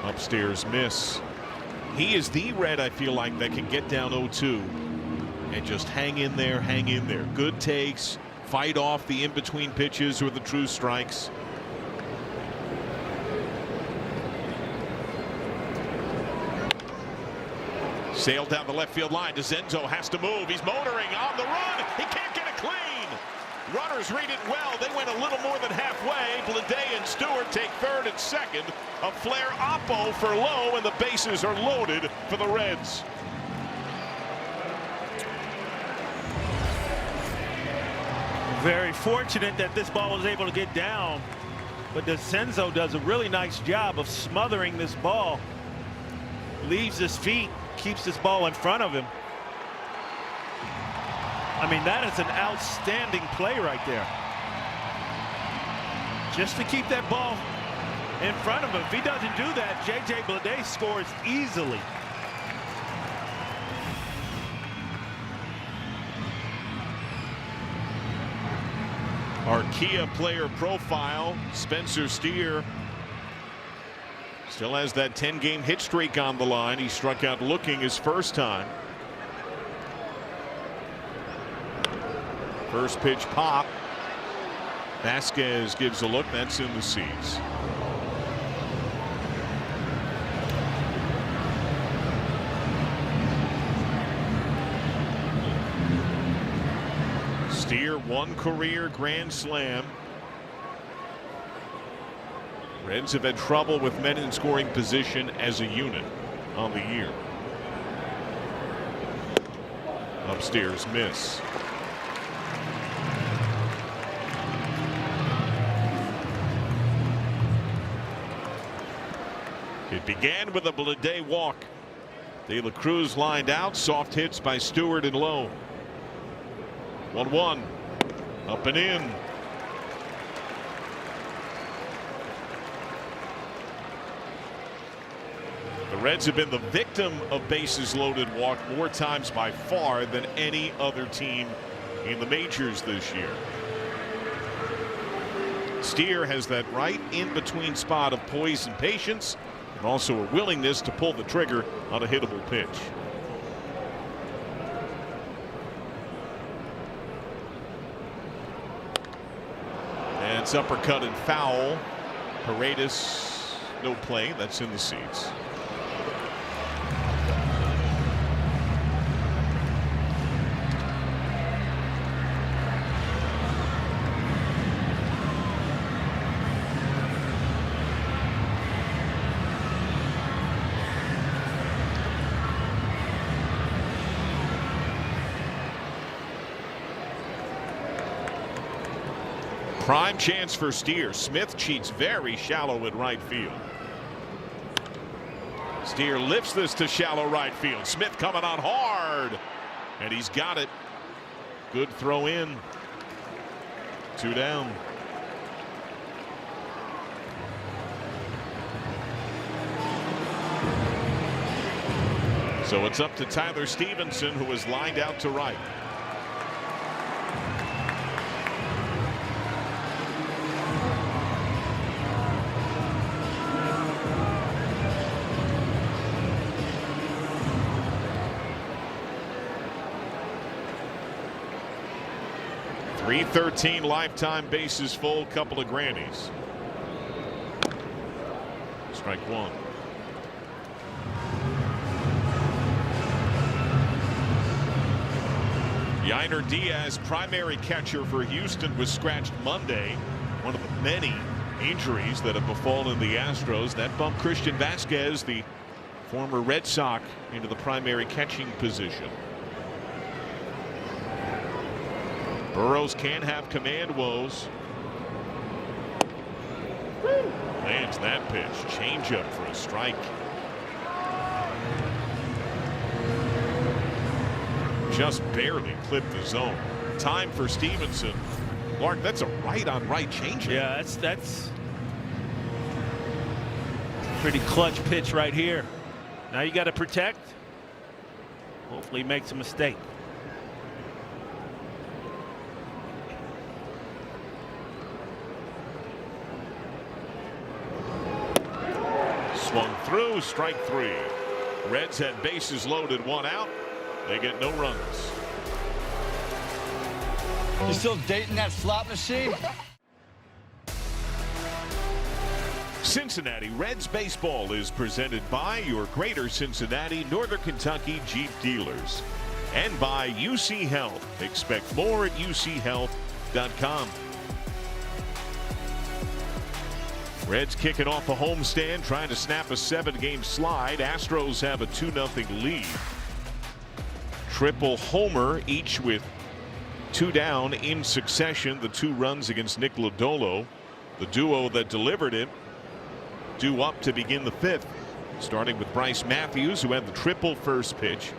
Speaker 2: Upstairs miss. He is the Red, I feel like, that can get down 0-2 and just hang in there, hang in there. Good takes, fight off the in-between pitches or the true strikes. Sailed down the left field line. DeZenzo has to move. He's motoring on the run. He can't get it clean. Runners read it well. They went a little more than halfway. Bleday and Stewart take third and second. A flare oppo for Lowe, and the bases are loaded for the Reds.
Speaker 7: Very fortunate that this ball was able to get down, but DeZenzo does a really nice job of smothering this ball. Leaves his feet, keeps this ball in front of him. I mean, that is an outstanding play right there. Just to keep that ball in front of him. If he doesn't do that, J.J. Bleday scores easily.
Speaker 2: Our Kia player profile, Spencer Steer, still has that 10-game hit streak on the line. He struck out looking his first time. First pitch pop. Vasquez gives a look. That's in the seats. Steer, one career grand slam. Reds have had trouble with men in scoring position as a unit on the year. Upstairs miss. It began with a Blade walk. De La Cruz lined out. Soft hits by Stewart and Lowe. 1-1. Up and in. The Reds have been the victim of bases loaded walk more times by far than any other team in the majors this year. Steer has that right in between spot of poise and patience, and also a willingness to pull the trigger on a hittable pitch. And it's uppercut and foul. Paredes, no play. That's in the seats. Prime chance for Steer. Smith cheats very shallow in right field. Steer lifts this to shallow right field. Smith coming on hard, and he's got it. Good throw in. 2 down. So it's up to Tyler Stevenson, who is lined out to right. .313 lifetime bases full, couple of grannies. Strike one. Yainer Diaz, primary catcher for Houston, was scratched Monday. One of the many injuries that have befallen the Astros. That bumped Christian Vasquez, the former Red Sox, into the primary catching position. Burrows can have command woes. Lands that pitch. Changeup for a strike. Just barely clipped the zone. Time for Stevenson. Clark, that's a right-on-right changeup.
Speaker 7: Yeah, that's pretty clutch pitch right here. Now you got to protect. Hopefully he makes a mistake.
Speaker 2: Swung through, strike three. Reds had bases loaded, 1 out. They get no runs.
Speaker 12: You still dating that slot machine?
Speaker 2: Cincinnati Reds baseball is presented by your Greater Cincinnati, Northern Kentucky Jeep dealers, and by UC Health. Expect more at uchealth.com. Reds kicking off a homestand, trying to snap a 7-game slide. Astros have a 2-0 lead. Triple homer, each with 2 down in succession. The 2 runs against Nick Lodolo. The duo that delivered it due up to begin the 5th. Starting with Bryce Matthews, who had the triple first pitch,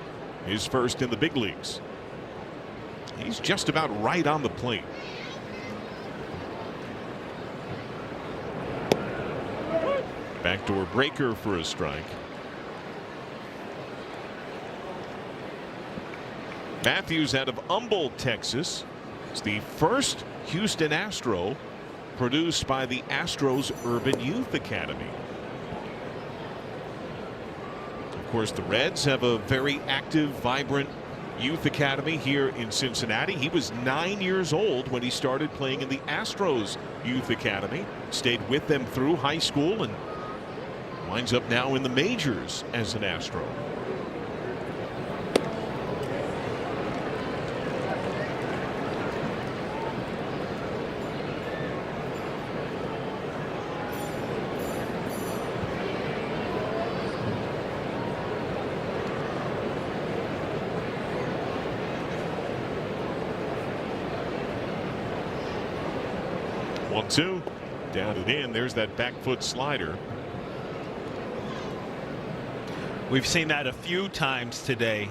Speaker 2: his first in the big leagues. He's just about right on the plate. Backdoor breaker for a strike. Matthews out of Humboldt, Texas. It's the first Houston Astro produced by the Astros Urban Youth Academy. Of course, the Reds have a very active, vibrant youth academy here in Cincinnati. He was 9 years old when he started playing in the Astros Youth Academy. Stayed with them through high school and winds up now in the majors as an Astro. One, two, down and in. There's that back foot slider.
Speaker 7: We've seen that a few times today,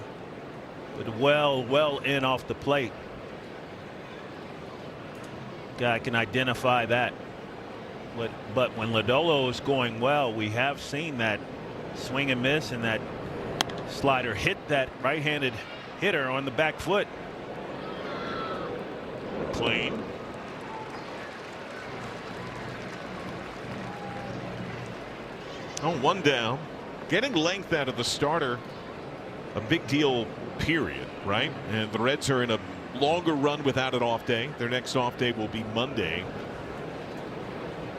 Speaker 7: but well in off the plate. Guy can identify that. But when Lodolo is going well, we have seen that swing and miss, and that slider hit that right-handed hitter on the back foot.
Speaker 2: McLean. Oh, one down. Getting length out of the starter, a big deal, period, right? And the Reds are in a longer run without an off day. Their next off day will be Monday.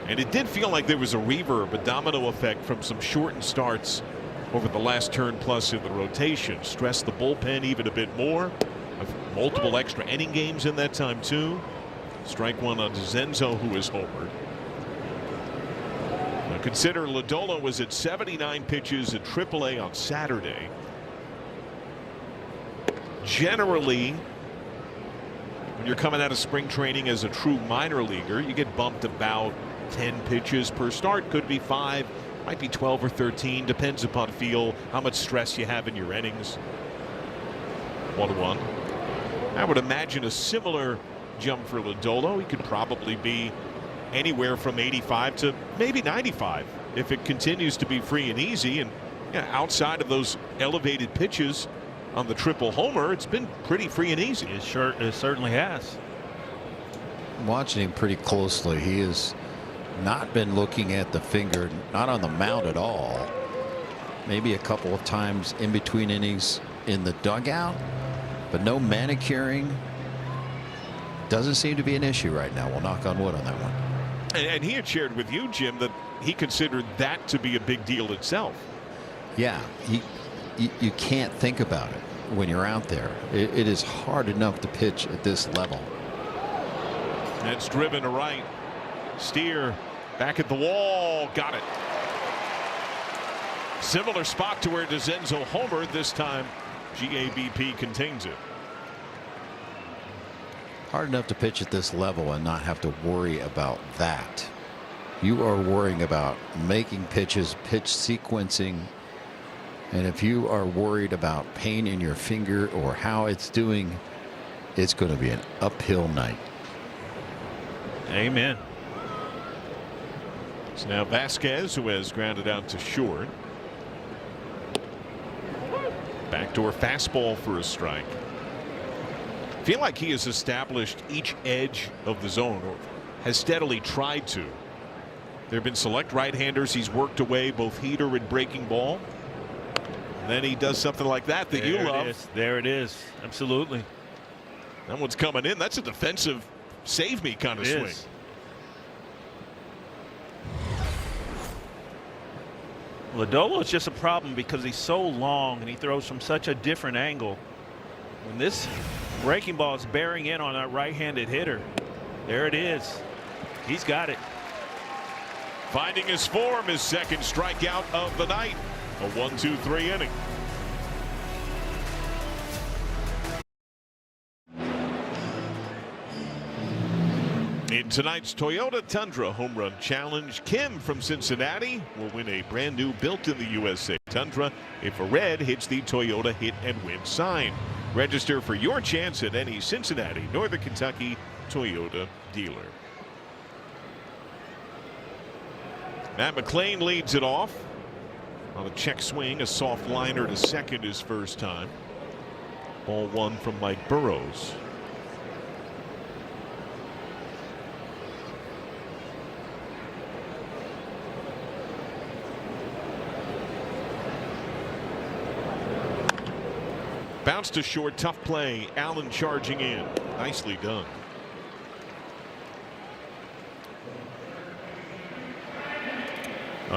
Speaker 2: And it did feel like there was a reverb, a domino effect from some shortened starts over the last turn plus in the rotation. Stressed the bullpen even a bit more. Multiple extra inning games in that time too. Strike one on Zenzo, who is homered. Now consider Lodolo was at 79 pitches at AAA on Saturday. Generally, when you're coming out of spring training as a true minor leaguer, you get bumped about 10 pitches per start. Could be 5, might be 12 or 13, depends upon feel, how much stress you have in your innings. 1-1. I would imagine a similar jump for Lodolo. He could probably be anywhere from 85 to maybe 95 if it continues to be free and easy. And outside of those elevated pitches on the triple homer, it's been pretty free and easy.
Speaker 7: It certainly has.
Speaker 4: I'm watching him pretty closely. He has not been looking at the finger, not on the mound at all. Maybe a couple of times in between innings in the dugout, but no manicuring. Doesn't seem to be an issue right now. We'll knock on wood on that one.
Speaker 2: And he had shared with you, Jim, that he considered that to be a big deal itself.
Speaker 4: Yeah, you can't think about it when you're out there. It is hard enough to pitch at this level.
Speaker 2: That's driven to right. Steer back at the wall. Got it. Similar spot to where DeZenzo homered. This time GABP contains it.
Speaker 4: Hard enough to pitch at this level and not have to worry about that. You are worrying about making pitches, pitch sequencing. And if you are worried about pain in your finger or how it's doing, it's going to be an uphill night.
Speaker 7: Amen.
Speaker 2: It's now Vasquez, who has grounded out to short. Backdoor fastball for a strike. Feel like he has established each edge of the zone, or has steadily tried to. There have been select right-handers he's worked away, both heater and breaking ball. And then he does something like that you love.
Speaker 7: There it is. Absolutely.
Speaker 2: That one's coming in. That's a defensive save me kind of swing.
Speaker 7: Lodolo is just a problem because he's so long and he throws from such a different angle. When this breaking ball is bearing in on that right-handed hitter, there it is. He's got it.
Speaker 2: Finding his form, his second strikeout of the night. A 1-2-3 inning. In tonight's Toyota Tundra Home Run Challenge, Kim from Cincinnati will win a brand new built in the USA Tundra if a red hits the Toyota Hit and Win sign. Register for your chance at any Cincinnati, Northern Kentucky Toyota dealer. Matt McLean leads it off on a check swing, a soft liner to second his first time. Ball one from Mike Burrows. Bounce to short, tough play. Allen charging in. Nicely done.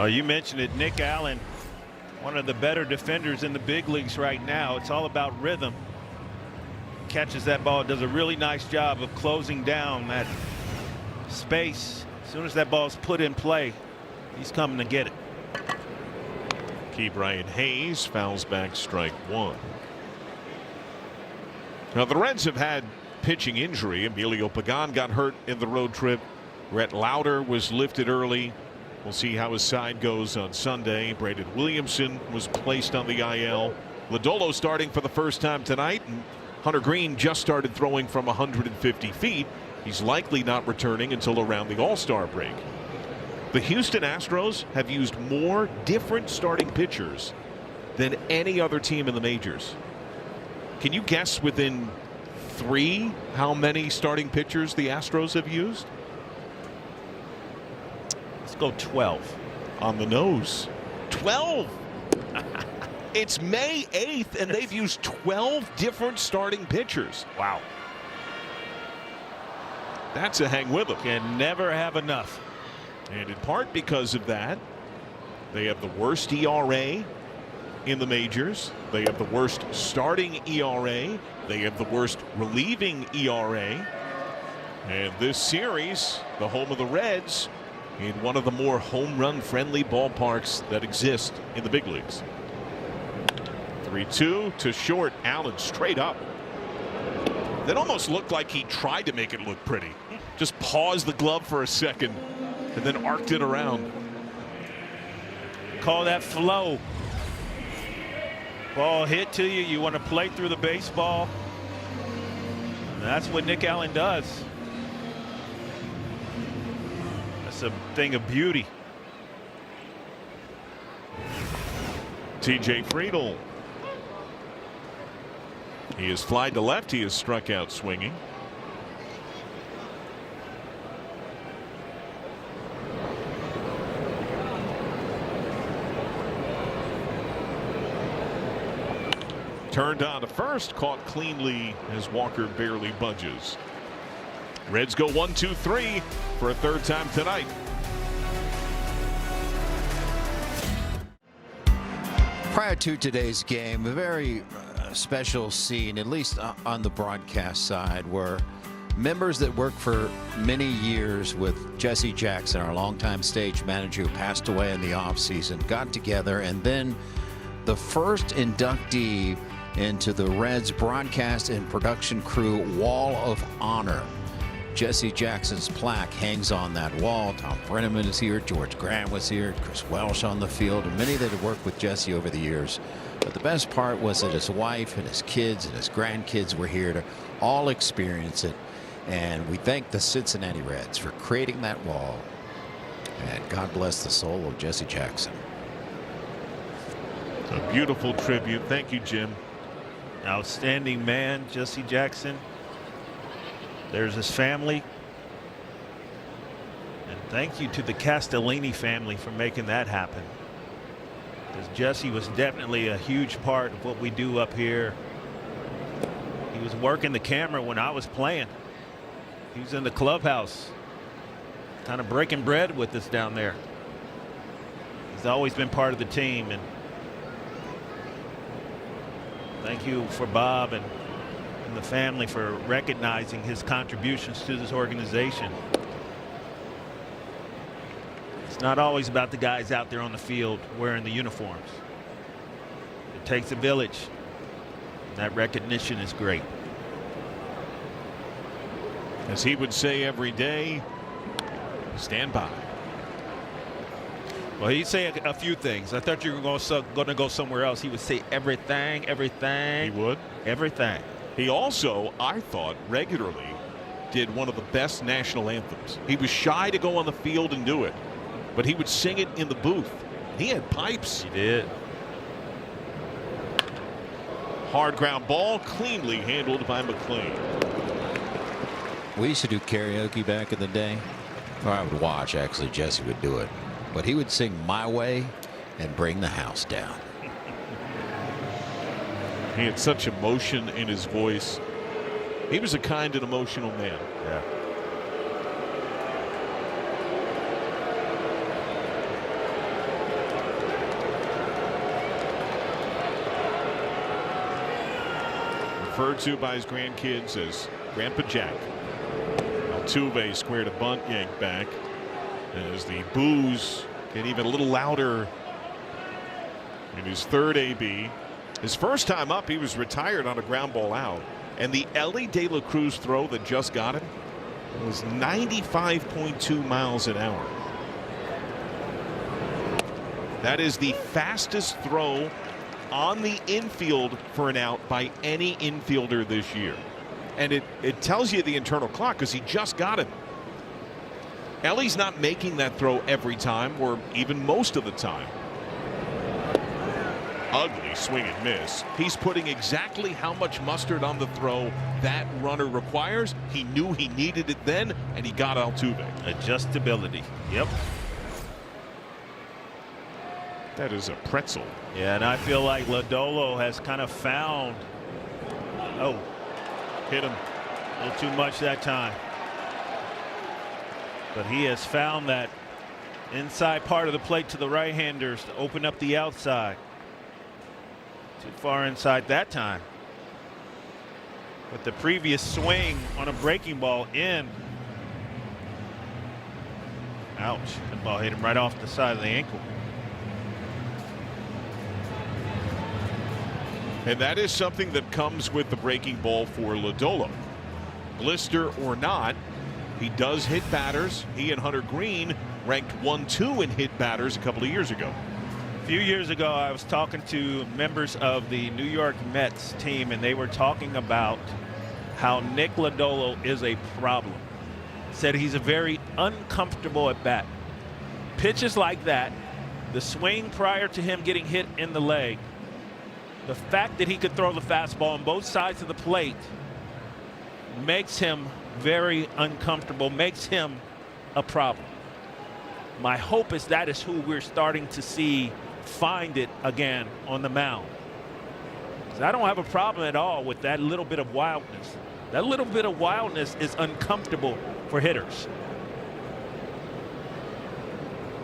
Speaker 7: You mentioned it, Nick Allen, one of the better defenders in the big leagues right now. It's all about rhythm. Catches that ball, does a really nice job of closing down that space. As soon as that ball is put in play, he's coming to get it.
Speaker 2: Key Brian Hayes fouls back strike one. Now the Reds have had pitching injury. Emilio Pagan got hurt in the road trip. Rhett Lauder was lifted early. We'll see how his side goes on Sunday. Braden Williamson was placed on the IL. Lodolo starting for the first time tonight, and Hunter Green just started throwing from 150 feet. He's likely not returning until around the All-Star break. The Houston Astros have used more different starting pitchers than any other team in the majors. Can you guess within 3 how many starting pitchers the Astros have used?
Speaker 7: Let's go 12.
Speaker 2: On the nose. 12. It's May 8th, and they've used 12 different starting pitchers.
Speaker 7: Wow.
Speaker 2: That's a hang with them.
Speaker 7: Can never have enough.
Speaker 2: And in part because of that, they have the worst ERA in the majors. They have the worst starting ERA. They have the worst relieving ERA. And this series, the home of the Reds, in one of the more home run friendly ballparks that exist in the big leagues. 3-2 to short. Allen straight up. That almost looked like he tried to make it look pretty. Just paused the glove for a second and then arced it around.
Speaker 7: Call that flow. Ball hit to you. You want to play through the baseball. And that's what Nick Allen does. That's a thing of beauty.
Speaker 2: TJ Friedl. He has flied to left. He has struck out swinging. Turned on to first, caught cleanly as Walker barely budges. Reds go 1-2-3 for a third time tonight.
Speaker 4: Prior to today's game, a very special scene, at least on the broadcast side, where members that worked for many years with Jesse Jackson, our longtime stage manager who passed away in the offseason, got together, and then the first inductee into the Reds broadcast and production crew Wall of Honor. Jesse Jackson's plaque hangs on that wall. Tom Brenneman is here. George Grant was here. Chris Welsh on the field, and many that have worked with Jesse over the years. But the best part was that his wife and his kids and his grandkids were here to all experience it. And we thank the Cincinnati Reds for creating that wall. And God bless the soul of Jesse Jackson.
Speaker 2: A beautiful tribute. Thank you, Jim.
Speaker 7: Outstanding man, Jesse Jackson. There's his family. And thank you to the Castellini family for making that happen. Because Jesse was definitely a huge part of what we do up here. He was working the camera when I was playing. He was in the clubhouse, kind of breaking bread with us down there. He's always been part of the team, and thank you for Bob and the family for recognizing his contributions to this organization. It's not always about the guys out there on the field wearing the uniforms. It takes a village. That recognition is great.
Speaker 2: As he would say every day, stand by.
Speaker 3: Well, he'd say a few things. I thought you were going to go somewhere else. He would say everything, everything.
Speaker 2: He would?
Speaker 3: Everything.
Speaker 2: He also, I thought, regularly did one of the best national anthems. He was shy to go on the field and do it, but he would sing it in the booth. He had pipes.
Speaker 3: He did.
Speaker 2: Hard ground ball, cleanly handled by McLean.
Speaker 4: We used to do karaoke back in the day. Or I would watch, actually. Jesse would do it. But he would sing My Way and Bring the House Down.
Speaker 2: He had such emotion in his voice. He was a kind and emotional man.
Speaker 3: Yeah.
Speaker 2: Referred to by his grandkids as Grandpa Jack. Altuve squared a bunt, yanked back. As the boos get even a little louder in his third AB. His first time up, he was retired on a ground ball out. And the Ellie De La Cruz throw that just got him was 95.2 miles an hour. That is the fastest throw on the infield for an out by any infielder this year. And it tells you the internal clock because he just got it. Ellie's not making that throw every time or even most of the time. Ugly swing and miss. He's putting exactly how much mustard on the throw that runner requires. He knew he needed it then, and he got Altuve.
Speaker 7: Adjustability. Yep.
Speaker 2: That is a pretzel.
Speaker 7: Yeah, and I feel like Lodolo has kind of found. Oh, hit him a little too much that time. But he has found that inside part of the plate to the right-handers to open up the outside. Too far inside that time. But the previous swing on a breaking ball in. Ouch. That ball hit him right off the side of the ankle.
Speaker 2: And that is something that comes with the breaking ball for Lodolo. Blister or not, he does hit batters. He and Hunter Green ranked 1-2 in hit batters a couple of years ago.
Speaker 7: A few years ago, I was talking to members of the New York Mets team, and they were talking about how Nick Lodolo is a problem. Said he's a very uncomfortable at bat. Pitches like that, the swing prior to him getting hit in the leg, the fact that he could throw the fastball on both sides of the plate makes him very uncomfortable, makes him a problem. My hope is that is who we're starting to see find it again on the mound. I don't have a problem at all with that little bit of wildness. That little bit of wildness is uncomfortable for hitters.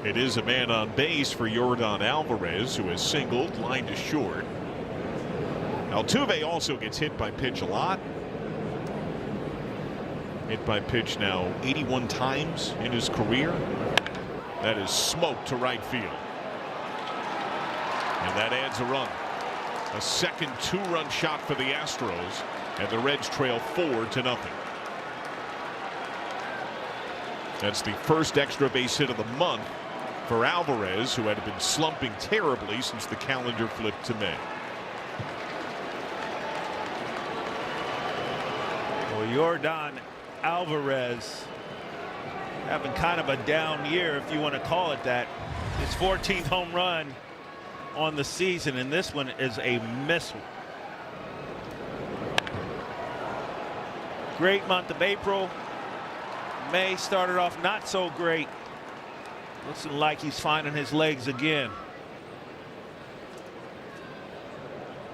Speaker 2: It is a man on base for Yordan Alvarez, who has singled, line to short. Altuve also gets hit by pitch a lot. Hit by pitch now 81 times in his career. That is smoked to right field. And that adds a run. A second two-run shot for the Astros, and the Reds trail 4-0. That's the first extra base hit of the month for Alvarez, who had been slumping terribly since the calendar flipped to May.
Speaker 7: Well, Yordan Alvarez having kind of a down year, if you want to call it that. His 14th home run on the season, and this one is a missile. Great month of April. May started off not so great. Looks like he's finding his legs again.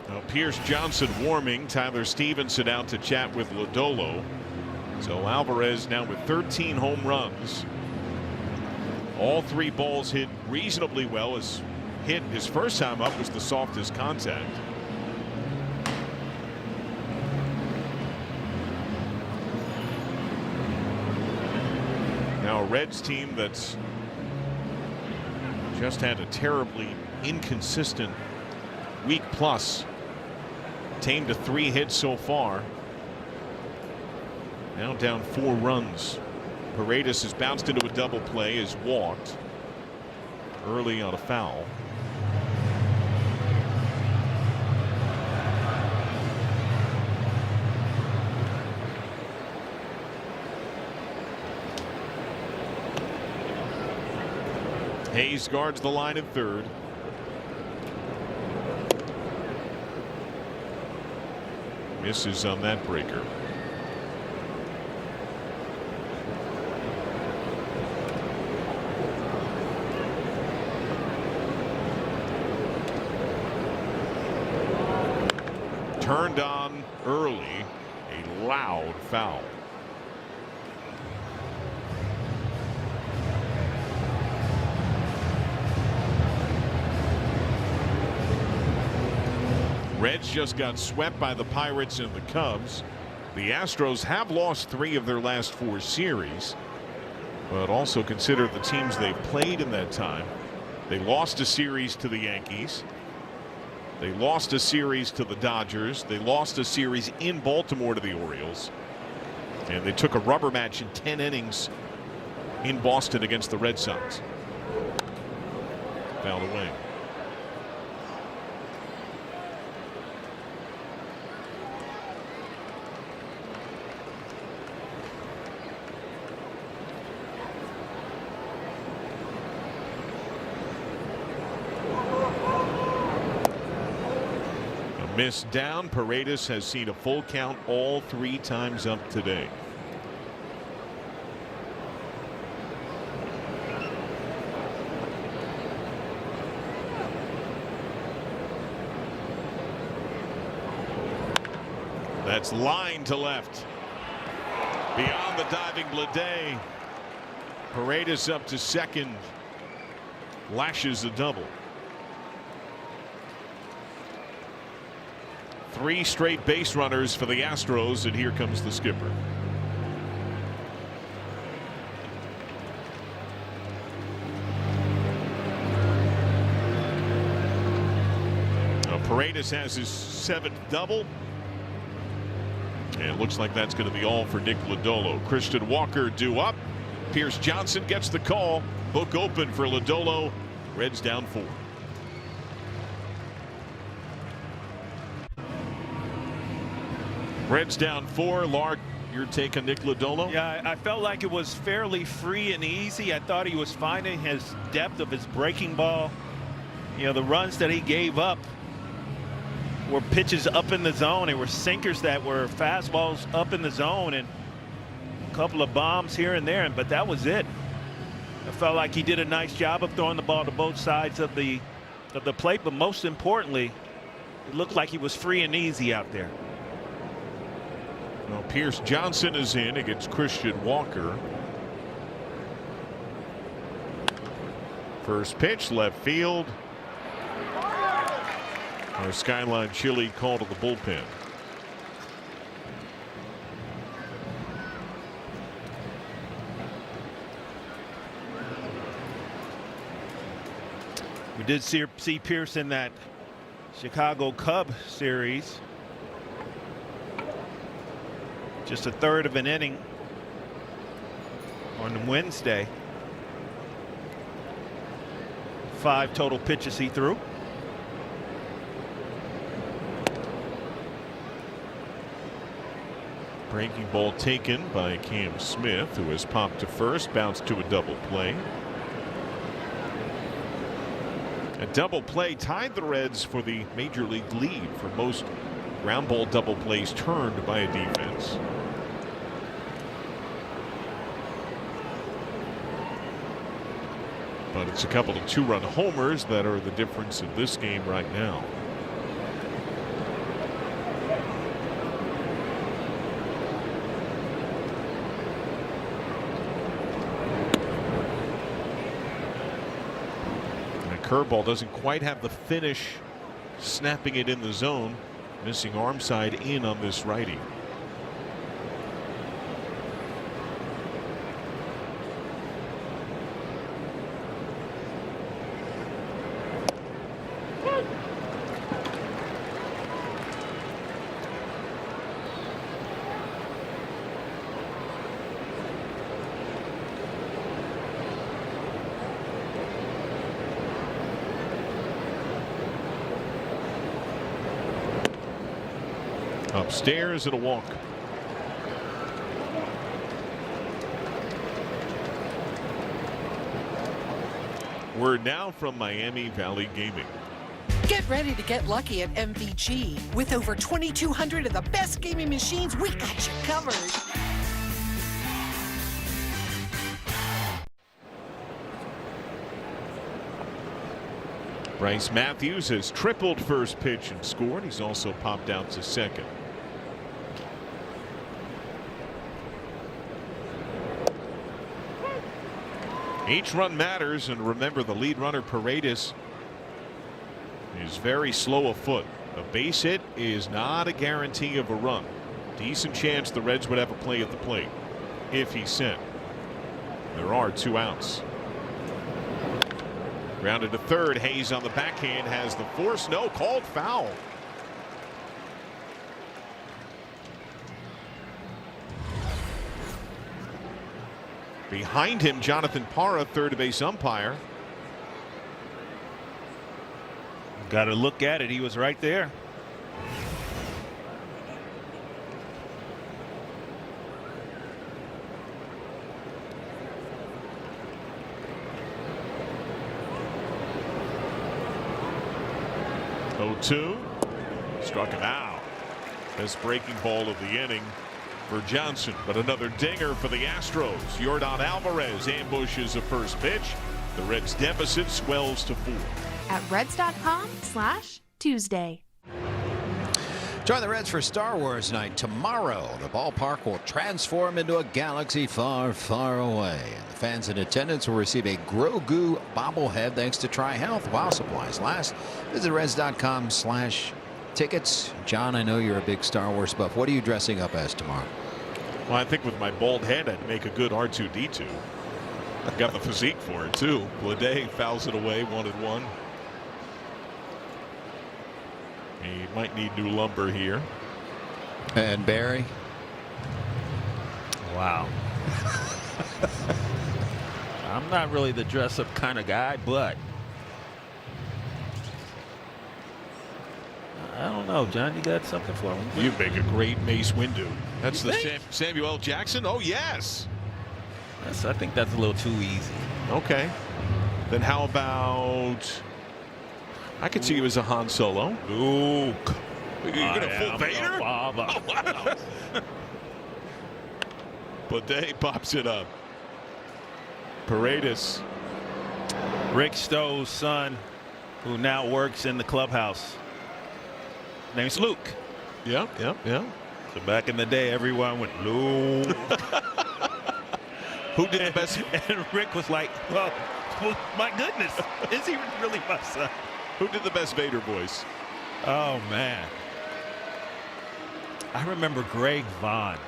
Speaker 2: Now Pierce Johnson warming. Tyler Stevenson out to chat with Lodolo. So Alvarez now with 13 home runs. All three balls hit reasonably well. His hit his first time up was the softest contact. Now a Reds team that's just had a terribly inconsistent week plus. Tamed to 3 hits so far. Now down 4 runs. Paredes has bounced into a double play, has walked early on a foul. Hayes guards the line in third. Misses on that breaker. Turned on early, a loud foul. Reds just got swept by the Pirates and the Cubs. The Astros have lost 3 of their last 4 series, but also consider the teams they've played in that time. They lost a series to the Yankees. They lost a series to the Dodgers. They lost a series in Baltimore to the Orioles. And they took a rubber match in 10 innings in Boston against the Red Sox. Fouled away. A miss down. Paredes has seen a full count all 3 times up today. That's line to left. Beyond the diving Blade. Paredes up to second. Lashes a double. 3 straight base runners for the Astros, and here comes the skipper. Paredes has his 7th double. And it looks like that's going to be all for Nick Lodolo. Christian Walker due up. Pierce Johnson gets the call. Book open for Lodolo. Reds down 4. Reds down 4. Lark, your take on Nick Lodolo?
Speaker 3: Yeah, I felt like it was fairly free and easy. I thought he was finding his depth of his breaking ball. You know, the runs that he gave up were pitches up in the zone. They were sinkers that were fastballs up in the zone, and a couple of bombs here and there, but that was it. I felt like he did a nice job of throwing the ball to both sides of the plate, but most importantly, it looked like he was free and easy out there.
Speaker 2: Well, Pierce Johnson is in against Christian Walker. First pitch, left field. Our Skyline Chili call to the bullpen.
Speaker 3: We did see Pierce in that Chicago Cub series. Just a third of an inning on Wednesday. 5 total pitches he threw.
Speaker 2: Breaking ball taken by Cam Smith, who has popped to first, bounced to a double play. A double play tied the Reds for the major league lead for most ground ball double plays turned by a defense. But it's a couple of 2-run homers that are the difference in this game right now. Curveball doesn't quite have the finish, snapping it in the zone. Missing arm side in on this righty. Upstairs and a walk. Word now from Miami Valley Gaming.
Speaker 13: Get ready to get lucky at MVG. With over 2,200 of the best gaming machines, we got you covered.
Speaker 2: Bryce Matthews has tripled first pitch and scored. He's also popped out to second. Each run matters, and remember, the lead runner Paredes is very slow of foot. A base hit is not a guarantee of a run. Decent chance the Reds would have a play at the plate if he's sent. There are 2 outs. Grounded to third. Hayes on the backhand has the force. No, called foul. Behind him, Jonathan Parra, third base umpire.
Speaker 7: Got to look at it. He was right there.
Speaker 2: Oh-2. Struck him out. Best breaking ball of the inning for Johnson, but another dinger for the Astros. Yordan Alvarez ambushes a first pitch. The Reds' deficit swells to 4.
Speaker 14: At Reds.com/Tuesday.
Speaker 4: Join the Reds for Star Wars night tomorrow. The ballpark will transform into a galaxy far, far away. And the fans in attendance will receive a Grogu bobblehead thanks to Tri-Health while supplies last. Visit Reds.com/tickets. John, I know you're a big Star Wars buff. What are you dressing up as tomorrow?
Speaker 2: Well, I think with my bald head, I'd make a good R2-D2. I've got the physique for it, too. Bleday fouls it away, 1-1. He might need new lumber here.
Speaker 4: And Barry.
Speaker 7: Wow. I'm not really the dress-up kind of guy, but I don't know, John. You got something for me?
Speaker 2: You make a great Mace Windu. That's the Samuel L. Jackson. Oh yes.
Speaker 7: I think that's a little too easy.
Speaker 2: Okay. Then how about? I could see you as a Han Solo.
Speaker 7: Luke.
Speaker 2: You're gonna full Vader? Oh, wow. Bleday pops it up. Paredes.
Speaker 7: Rick Stowe's son, who now works in the clubhouse. Name's Luke.
Speaker 2: Yeah.
Speaker 7: So back in the day, everyone went Luke.
Speaker 2: Who did the best?
Speaker 7: And Rick was like, well, my goodness, is he really my son?
Speaker 2: Who did the best Vader voice?
Speaker 7: Oh, man. I remember Greg Vaughn.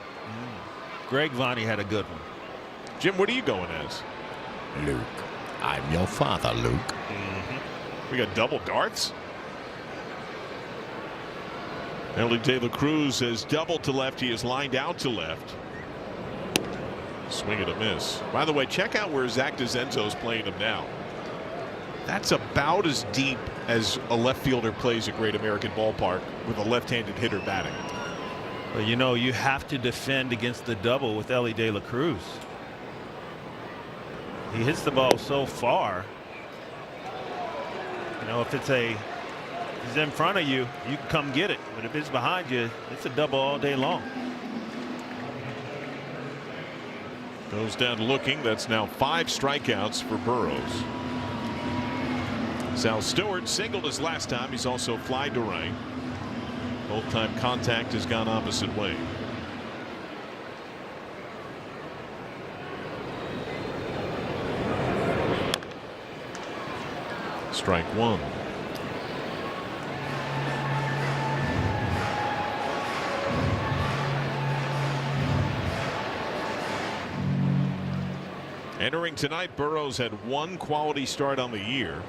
Speaker 7: Greg Vaughn, he had a good one.
Speaker 2: Jim, what are you going as?
Speaker 4: Luke. I'm your father, Luke.
Speaker 2: We got double darts. Ellie De La Cruz has doubled to left. He is lined out to left. Swing and a miss. By the way, check out where Zach DeZenzo's playing him now. That's about as deep as a left fielder plays at Great American Ballpark with a left-handed hitter batting.
Speaker 7: Well, you know, you have to defend against the double with Ellie De La Cruz. He hits the ball so far. You know, if he's in front of you, you can come get it. But if it's behind you, it's a double all day long.
Speaker 2: Goes down looking. That's now 5 strikeouts for Burrows. Sal Stewart singled his last time. He's also flied to right. Both time contact has gone opposite way. Strike 1. Entering tonight, Burrows had 1 quality start on the year.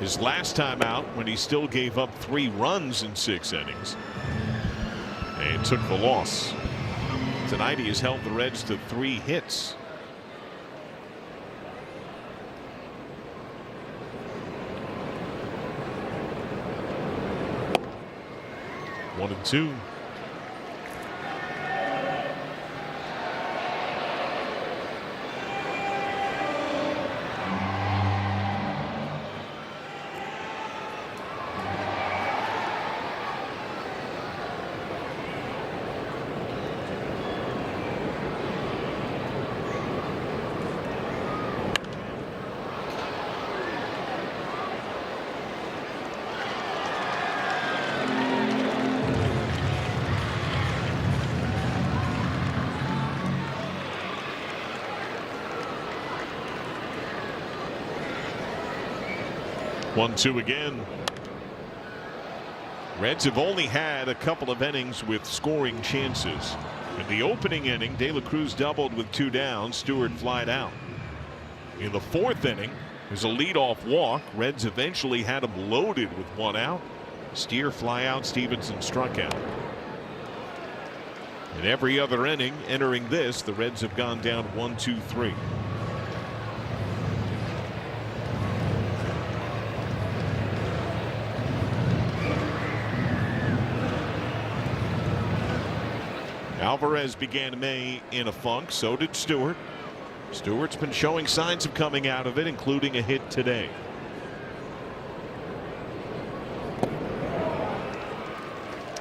Speaker 2: His last time out when he still gave up 3 runs in 6 innings and took the loss. Tonight he has held the Reds to 3 hits. One and 2. One, 2 again. Reds have only had a couple of innings with scoring chances. In the opening inning, De La Cruz doubled with 2 down. Stewart flied out. In the 4th inning, there's a leadoff walk. Reds eventually had him loaded with 1 out. Steer fly out. Stevenson struck out. In every other inning entering this, the Reds have gone down 1, 2, 3. Alvarez began May in a funk. So did Stewart. Stewart's been showing signs of coming out of it, including a hit today.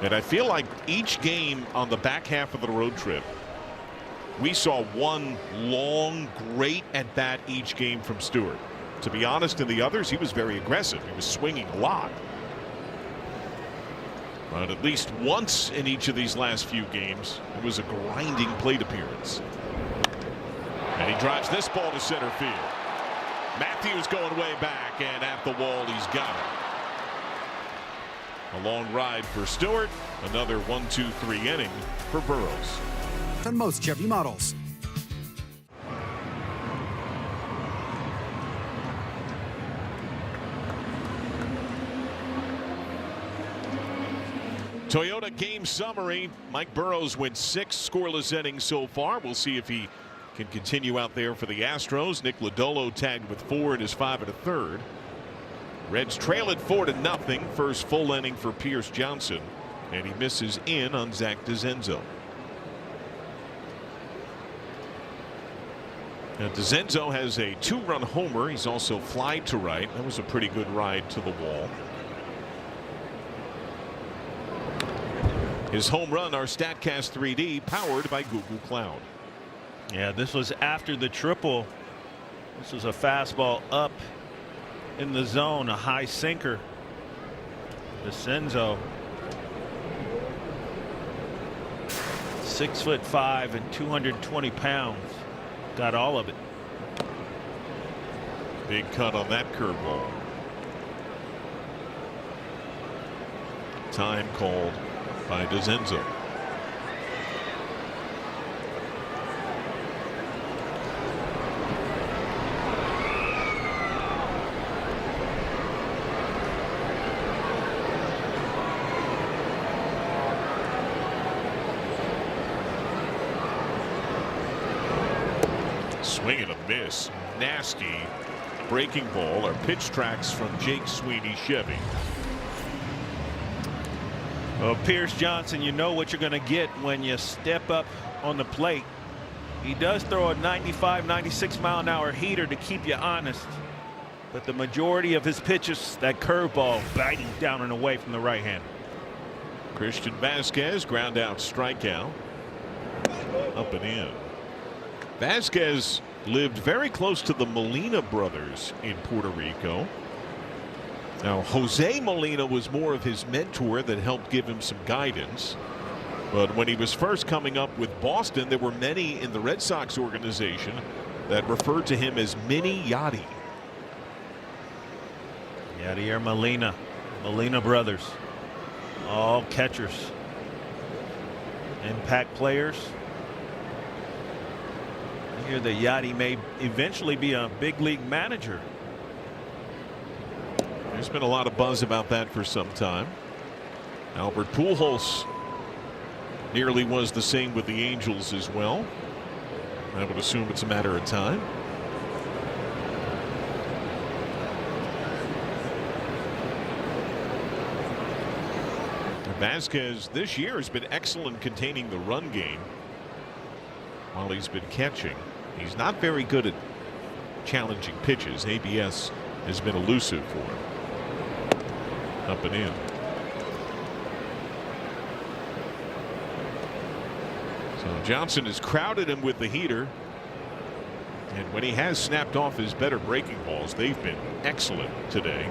Speaker 2: And I feel like each game on the back half of the road trip, we saw one long, great at bat each game from Stewart. To be honest, in the others, he was very aggressive. He was swinging a lot. But at least once in each of these last few games, it was a grinding plate appearance. And he drives this ball to center field. Matthews going way back, and at the wall, he's got it. A long ride for Stewart. Another 1-2-3 inning for Burrows.
Speaker 14: On most Chevy models.
Speaker 2: Toyota game summary. Mike Burrows went 6 scoreless innings so far. We'll see if he can continue out there for the Astros. Nick Lodolo tagged with 4 in his 5 1/3. Reds trail it 4-0. First full inning for Pierce Johnson, and he misses in on Zach DeZenzo. Now DeZenzo has a 2-run homer. He's also flied to right. That was a pretty good ride to the wall. His home run, our StatCast 3D, powered by Google Cloud.
Speaker 7: Yeah, this was after the triple. This was a fastball up in the zone, a high sinker. DeZenzo, 6'5" and 220 pounds, got all of it.
Speaker 2: Big cut on that curveball. Time called by DeZenzo. Swing and a miss. Nasty breaking ball. Or pitch tracks from Jake Sweeney Chevy.
Speaker 7: Well, Pierce Johnson, you know what you're going to get when you step up on the plate. He does throw a 95, 96 mile an hour heater to keep you honest. But the majority of his pitches, that curveball biting down and away from the right hand.
Speaker 2: Christian Vasquez, ground out strikeout. Up and in. Vasquez lived very close to the Molina brothers in Puerto Rico. Now, Jose Molina was more of his mentor that helped give him some guidance. But when he was first coming up with Boston, there were many in the Red Sox organization that referred to him as Mini Yachty.
Speaker 7: Yadier Molina, Molina brothers, all catchers, impact players. I hear that Yachty may eventually be a big league manager.
Speaker 2: There's been a lot of buzz about that for some time. Albert Pujols nearly was the same with the Angels as well. I would assume it's a matter of time. Vasquez this year has been excellent containing the run game while he's been catching. He's not very good at challenging pitches. ABS has been elusive for him. Up and in. So Johnson has crowded him with the heater, and when he has snapped off his better breaking balls, they've been excellent today.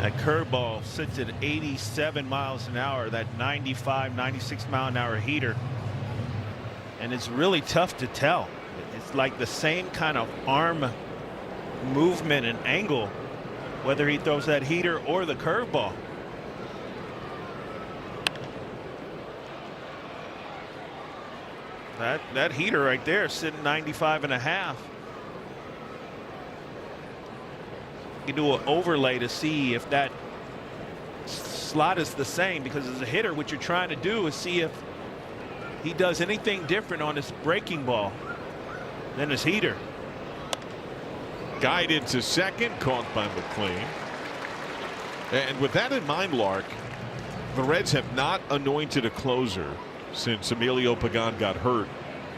Speaker 7: That curveball sits at 87 miles an hour, that 95, 96 mile an hour heater. And it's really tough to tell. It's like the same kind of arm movement and angle, whether he throws that heater or the curveball. That heater right there sitting 95 and a half. You do an overlay to see if that slot is the same, because as a hitter what you're trying to do is see if he does anything different on his breaking ball than his heater.
Speaker 2: Guided to second, caught by McLean. And with that in mind, Lark, the Reds have not anointed a closer since Emilio Pagan got hurt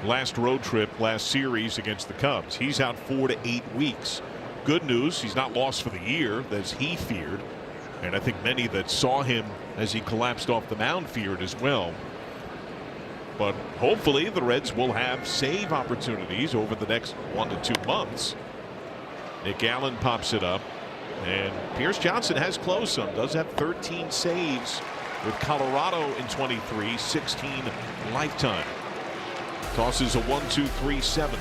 Speaker 2: last road trip, last series against the Cubs. He's out 4 to 8 weeks. Good news, he's not lost for the year as he feared, and I think many that saw him as he collapsed off the mound feared as well. But hopefully the Reds will have save opportunities over the next 1 to 2 months. Nick Allen pops it up, and Pierce Johnson has closed some, does have 13 saves with Colorado in 23, 16 lifetime. Tosses a 1-2-3-7.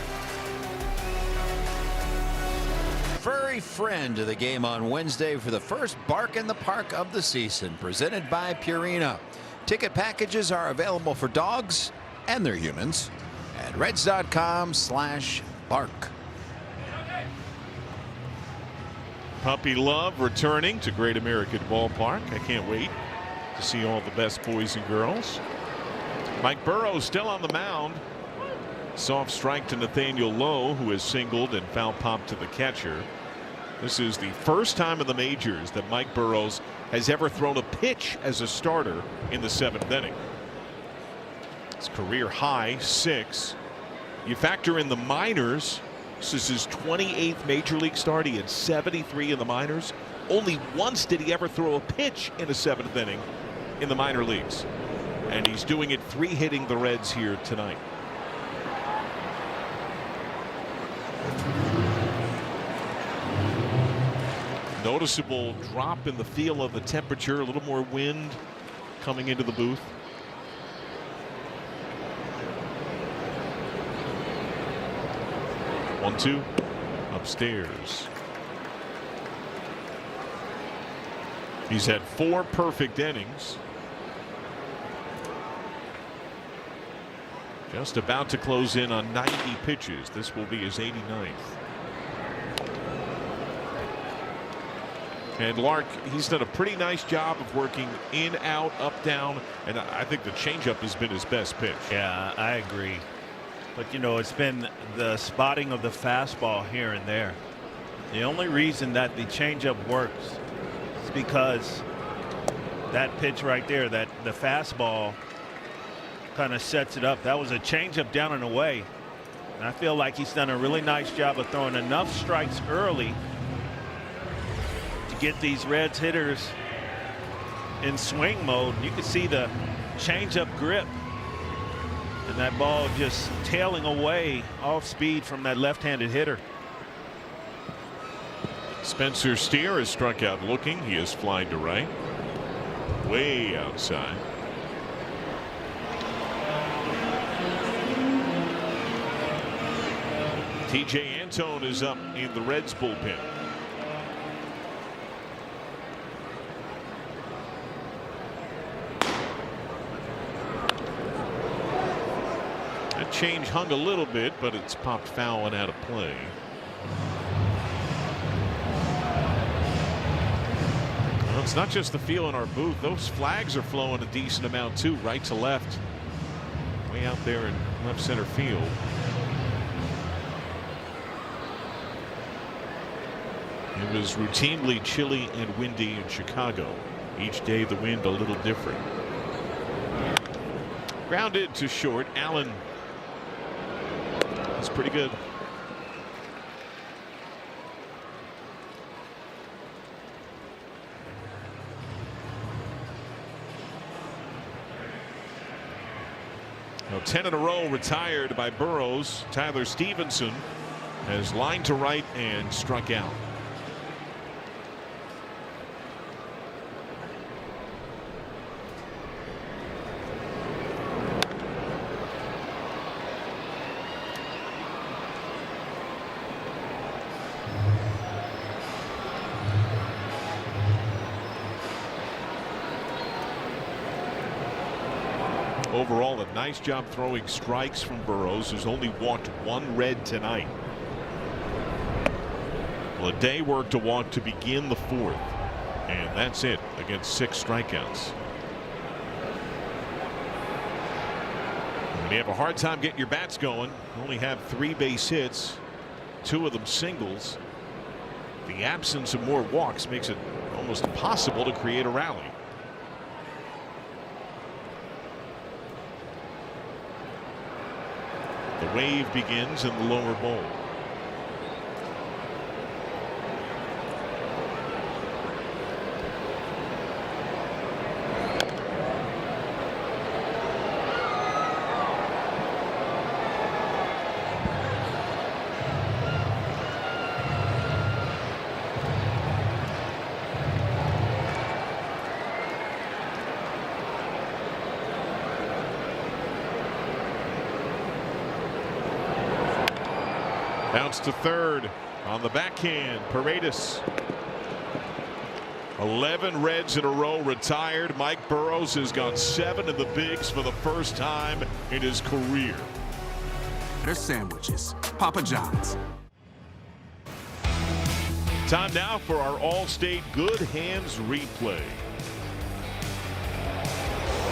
Speaker 4: Furry friend to the game on Wednesday for the first Bark in the Park of the season, presented by Purina. Ticket packages are available for dogs and their humans at reds.com/bark.
Speaker 2: Puppy love returning to Great American Ballpark. I can't wait to see all the best boys and girls. Mike Burrows still on the mound. Soft strike to Nathaniel Lowe, who has singled and foul popped to the catcher. This is the first time in the majors that Mike Burrows has ever thrown a pitch as a starter in the 7th inning. His career high 6. You factor in the minors. This is his 28th major league start. He had 73 in the minors. Only once did he ever throw a pitch in a 7th inning in the minor leagues. And he's doing it 3-hitting the Reds here tonight. Noticeable drop in the feel of the temperature, a little more wind coming into the booth. One, two, upstairs. He's had 4 perfect innings. Just about to close in on 90 pitches. This will be his 89th. And Lark, he's done a pretty nice job of working in, out, up, down, and I think the changeup has been his best pitch.
Speaker 7: Yeah, I agree. But you know, it's been the spotting of the fastball here and there. The only reason that the changeup works is because that pitch right there, that the fastball kind of sets it up. That was a changeup down and away. And I feel like he's done a really nice job of throwing enough strikes early to get these Reds hitters in swing mode. You can see the changeup grip and that ball just tailing away off speed from that left-handed hitter.
Speaker 2: Spencer Steer is struck out looking. He is flying to right, way outside. TJ Antone is up in the Reds bullpen. That change hung a little bit, but it's popped foul and out of play. Well, it's not just the feel in our booth. Those flags are flowing a decent amount too, right to left, way out there in left center field. It was routinely chilly and windy in Chicago. Each day the wind a little different. Grounded to short. Allen is pretty good. Now 10 in a row retired by Burrows. Tyler Stevenson has lined to right and struck out. Overall, a nice job throwing strikes from Burrows, who's only walked 1 Red tonight. Well, a day work to walk to begin the 4th, and that's it against 6 strikeouts. When you have a hard time getting your bats going, you only have 3 base hits, 2 of them singles. The absence of more walks makes it almost impossible to create a rally. The wave begins in the lower bowl. Bounce to third on the backhand. Paredes. 11 Reds in a row retired. Mike Burrows has gone 7 in the bigs for the first time in his career.
Speaker 14: Better sandwiches. Papa John's.
Speaker 2: Time now for our All-State Good Hands replay.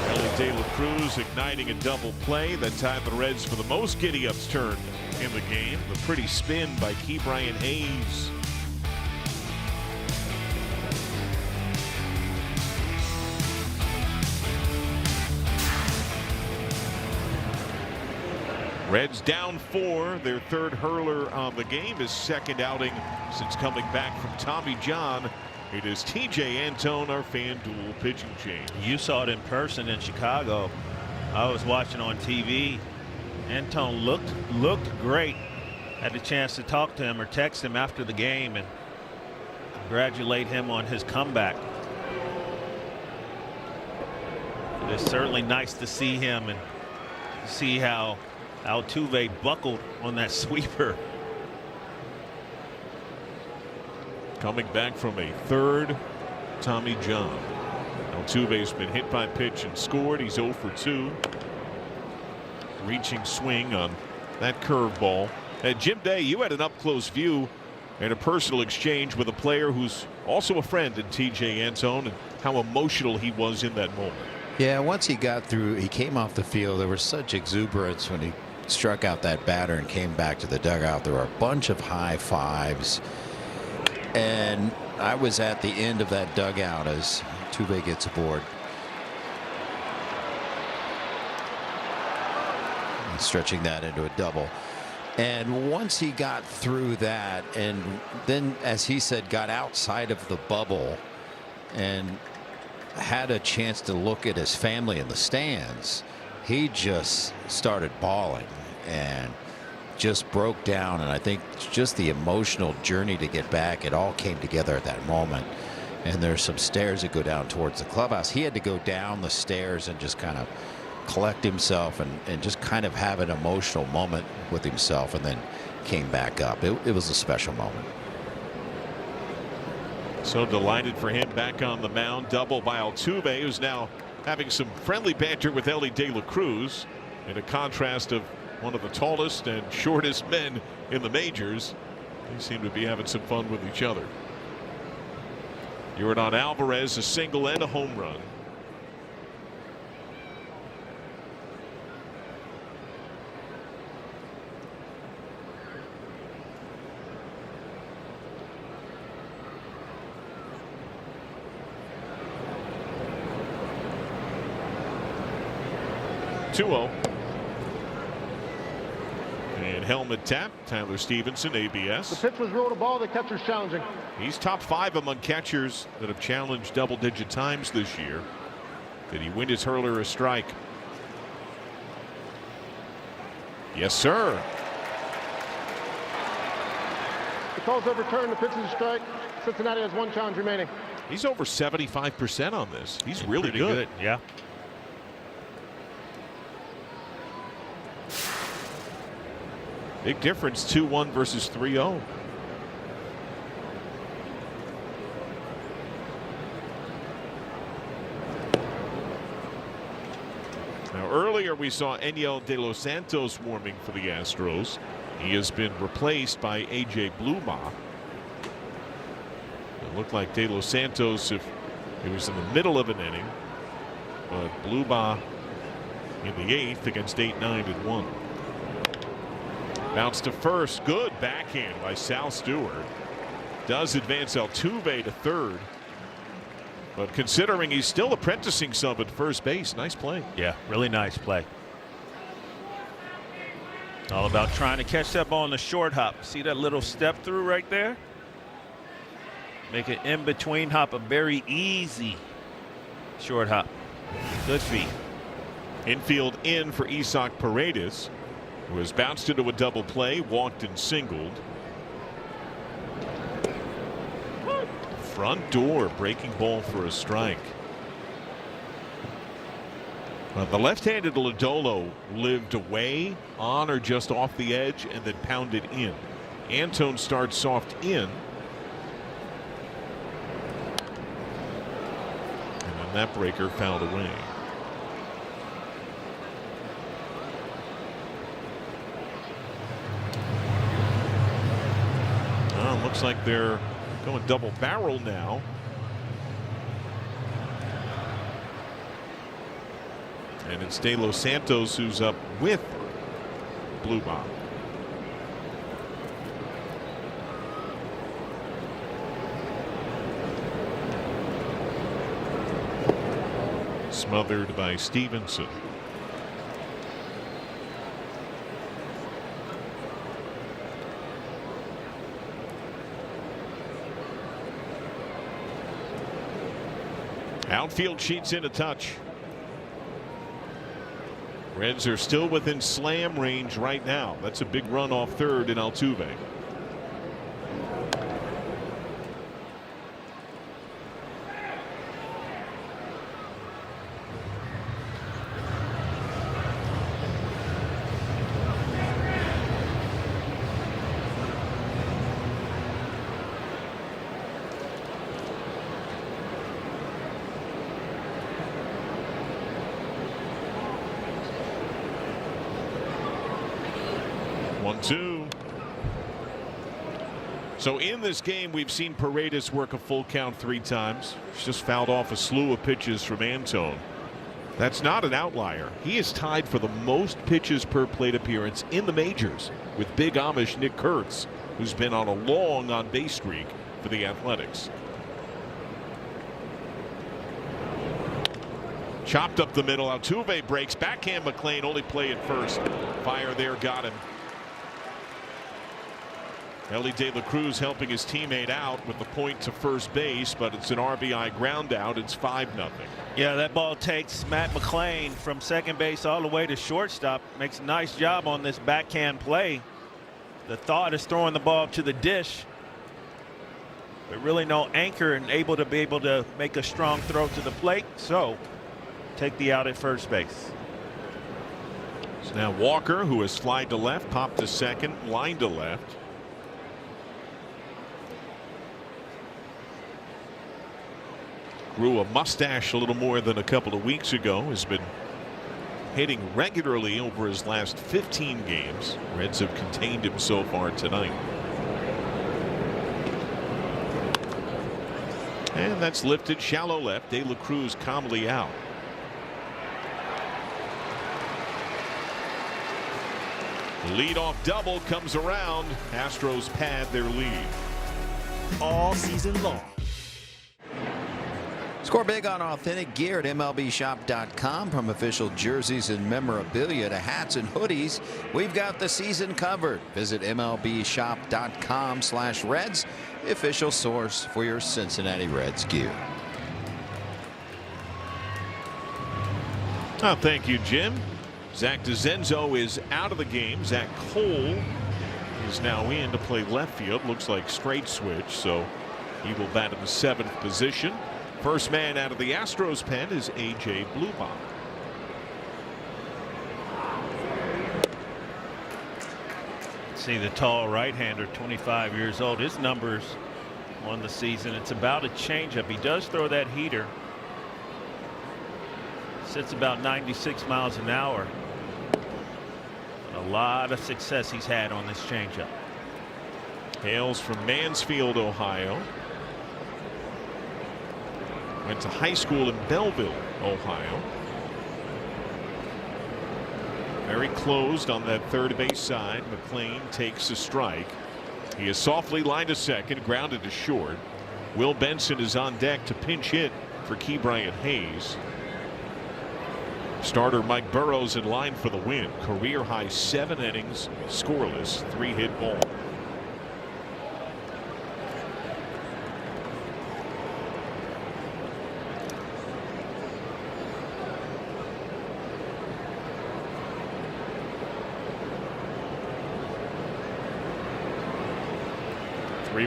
Speaker 2: Ellie De La Cruz igniting a double play. That time the Reds for the most giddy-ups turned in the game. The pretty spin by Ke'Bryan Hayes. Reds down 4. Their third hurler on the game. His second outing since coming back from Tommy John. It is TJ Antone, our FanDuel pitching change.
Speaker 3: You saw it in person in Chicago. I was watching on TV. Antone looked great. Had the chance to talk to him or text him after the game and congratulate him on his comeback. It's certainly nice to see him and see how Altuve buckled on that sweeper.
Speaker 2: Coming back from a third Tommy John. Altuve's been hit by pitch and scored. He's 0 for 2. Reaching swing on that curveball. And Jim Day, you had an up-close view and a personal exchange with a player who's also a friend in TJ Antone, and how emotional he was in that moment.
Speaker 4: Yeah, once he got through, he came off the field. There was such exuberance when he struck out that batter and came back to the dugout. There were a bunch of high fives. And I was at the end of that dugout as Altuve gets aboard. And stretching that into a double. And once he got through that, and then, as he said, got outside of the bubble and had a chance to look at his family in the stands, he just started bawling and just broke down. And I think just the emotional journey to get back, it all came together at that moment. And there's some stairs that go down towards the clubhouse. He had to go down the stairs and just kind of collect himself and just kind of have an emotional moment with himself, and then came back up. It was a special moment.
Speaker 2: So delighted for him back on the mound. Double by Altuve, who's now having some friendly banter with Ellie De La Cruz, in a contrast of one of the tallest and shortest men in the majors. They seem to be having some fun with each other. Yordan Alvarez, a single and a home run. And helmet tap. Tyler Stevenson, ABS.
Speaker 8: The pitch was ruled a ball. The catcher's challenging.
Speaker 2: He's top 5 among catchers that have challenged double-digit times this year. Did he win his hurler a strike? Yes, sir.
Speaker 8: The call's overturned. The pitch is a strike. Cincinnati has 1 challenge remaining.
Speaker 2: He's over 75% on this. He's really good.
Speaker 3: Yeah.
Speaker 2: Big difference, 2-1 versus 3-0. Now, earlier we saw Enyel De Los Santos warming for the Astros. He has been replaced by A.J. Bluma. It looked like De Los Santos, if it was in the middle of an inning, but Bluma in the 8th against 8-9-1. Bounce to first. Good backhand by Sal Stewart. does advance Altuve to third. But considering he's still apprenticing some at first base, nice play.
Speaker 7: Yeah, really nice play. All about trying to catch that ball in the short hop. See that little step through right there? Make an in-between hop a very easy short hop. Good feet.
Speaker 2: Infield in for Isaac Paredes, who has bounced into a double play, walked and singled. Front door, breaking ball for a strike. The left-handed Lodolo lived away, on or just off the edge, and then pounded in. Antone starts soft in. And then that breaker fouled away. Looks like they're going double barrel now. And it's De Los Santos who's up with Blue Bomb. Smothered by Stevenson. Outfield sheets in a touch. Reds are still within slam range right now. That's a big run off third in Altuve. So in this game, we've seen Paredes work a full count 3 times. He's just fouled off a slew of pitches from Antone. That's not an outlier. He is tied for the most pitches per plate appearance in the majors with Big Amish Nick Kurtz, who's been on a long on-base streak for the Athletics. Chopped up the middle. Altuve breaks. Backhand McClain, only play at first. Fire there, got him. Ellie De La Cruz helping his teammate out with the point to first base, but it's an RBI ground out. It's 5-0.
Speaker 7: Yeah, that ball takes Matt McClain from second base all the way to shortstop. Makes a nice job on this backhand play. The thought is throwing the ball to the dish, but really no anchor and able to make a strong throw to the plate. So take the out at first base.
Speaker 2: So now Walker, who has flied to left, popped to second, line to left. Grew a mustache a little more than a couple of weeks ago. Has been hitting regularly over his last 15 games. Reds have contained him so far tonight. And that's lifted shallow left. De La Cruz calmly out. Leadoff double comes around. Astros pad their lead
Speaker 1: all season long.
Speaker 4: Score big on authentic gear at MLBshop.com. From official jerseys and memorabilia to hats and hoodies, we've got the season covered. Visit MLBshop.com/Reds, the official source for your Cincinnati Reds gear.
Speaker 2: Oh, thank you, Jim. Zach DeZenzo is out of the game. Zach Cole is now in to play left field. Looks like straight switch, so he will bat in the 7th position. First man out of the Astros pen is A.J. Bluebomb.
Speaker 7: See the tall right-hander, 25 years old. His numbers on the season, it's about a changeup. He does throw that heater. Sits about 96 miles an hour. A lot of success he's had on this changeup.
Speaker 2: Hails from Mansfield, Ohio. Went to high school in Belleville, Ohio. Very closed on that third base side. McClain takes a strike. He is softly lined to second, grounded to short. Will Benson is on deck to pinch hit for Ke'Bryan Hayes. Starter Mike Burrows in line for the win. Career high 7 innings, scoreless, 3-hit ball.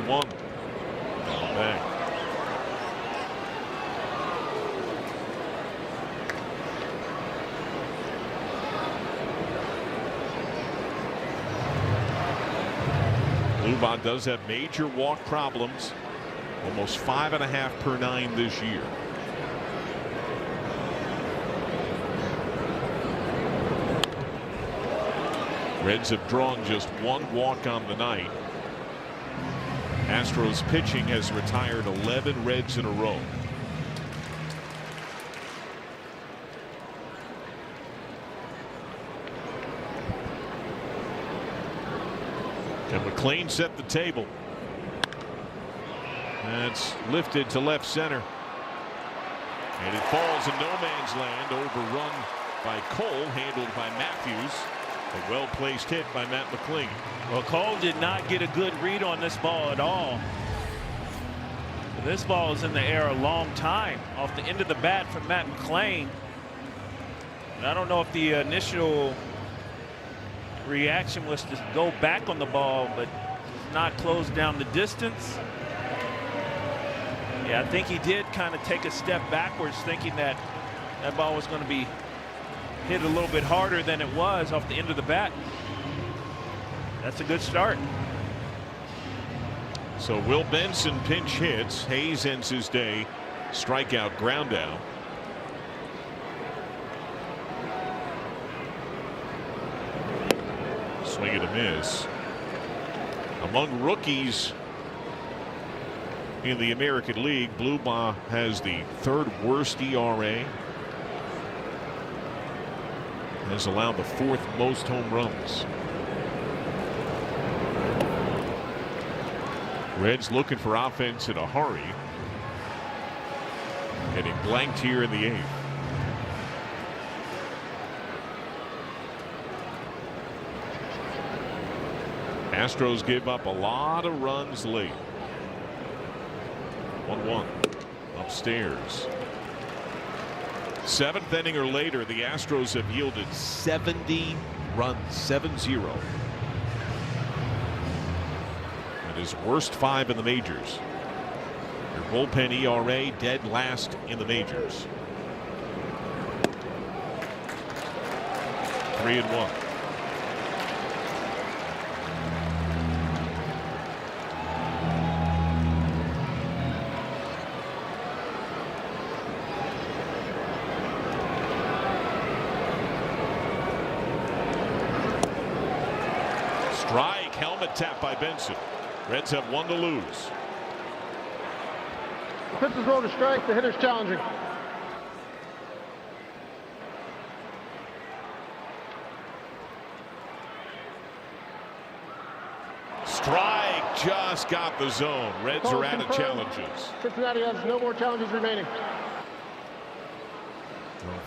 Speaker 2: One. Back. Lubot does have major walk problems, almost 5.5 per 9 this year. Reds have drawn just 1 walk on the night. Astros pitching has retired 11 Reds in a row. And McLean set the table. That's lifted to left center. And it falls in no man's land, overrun by Cole, handled by Matthews. A well-placed hit by Matt McLean.
Speaker 7: Well, Cole did not get a good read on this ball at all. This ball is in the air a long time off the end of the bat from Matt McLean. And I don't know if the initial reaction was to go back on the ball, but not close down the distance. Yeah, I think he did kind of take a step backwards, thinking that that ball was going to be hit a little bit harder than it was off the end of the bat. That's a good start.
Speaker 2: So Will Benson pinch hits. Hayes ends his day. Strikeout, ground out. Swing and a miss. Among rookies in the American League, Bluma has the 3rd worst ERA. Has allowed the 4th most home runs. Reds looking for offense in a hurry. Getting blanked here in the 8th. Astros give up a lot of runs late. 1-1 upstairs. 7th inning or later, the Astros have yielded 70 runs, 7-0. That is worst 5 in the majors. Their bullpen ERA dead last in the majors. 3-1. Strike, helmet tap by Benson. Reds have 1 to lose.
Speaker 8: The pitch is rolled to strike. The hitter's challenging.
Speaker 2: Strike just got the zone. Reds are out of challenges.
Speaker 8: Cincinnati has no more challenges remaining.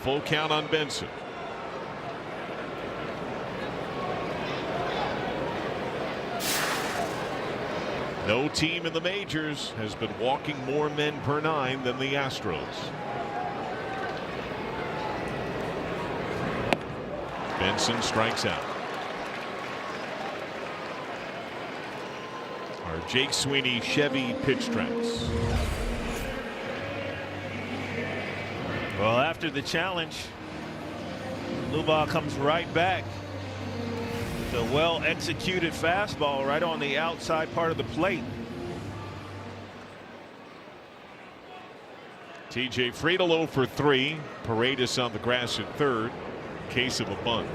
Speaker 2: Full count on Benson. No team in the majors has been walking more men per 9 than the Astros. Benson strikes out. Our Jake Sweeney Chevy pitch tracks.
Speaker 7: Well, after the challenge, Lubot comes right back. The well-executed fastball right on the outside part of the plate.
Speaker 2: TJ Friedel 0 for 3. Paredes on the grass at 3rd. Case of a bunt.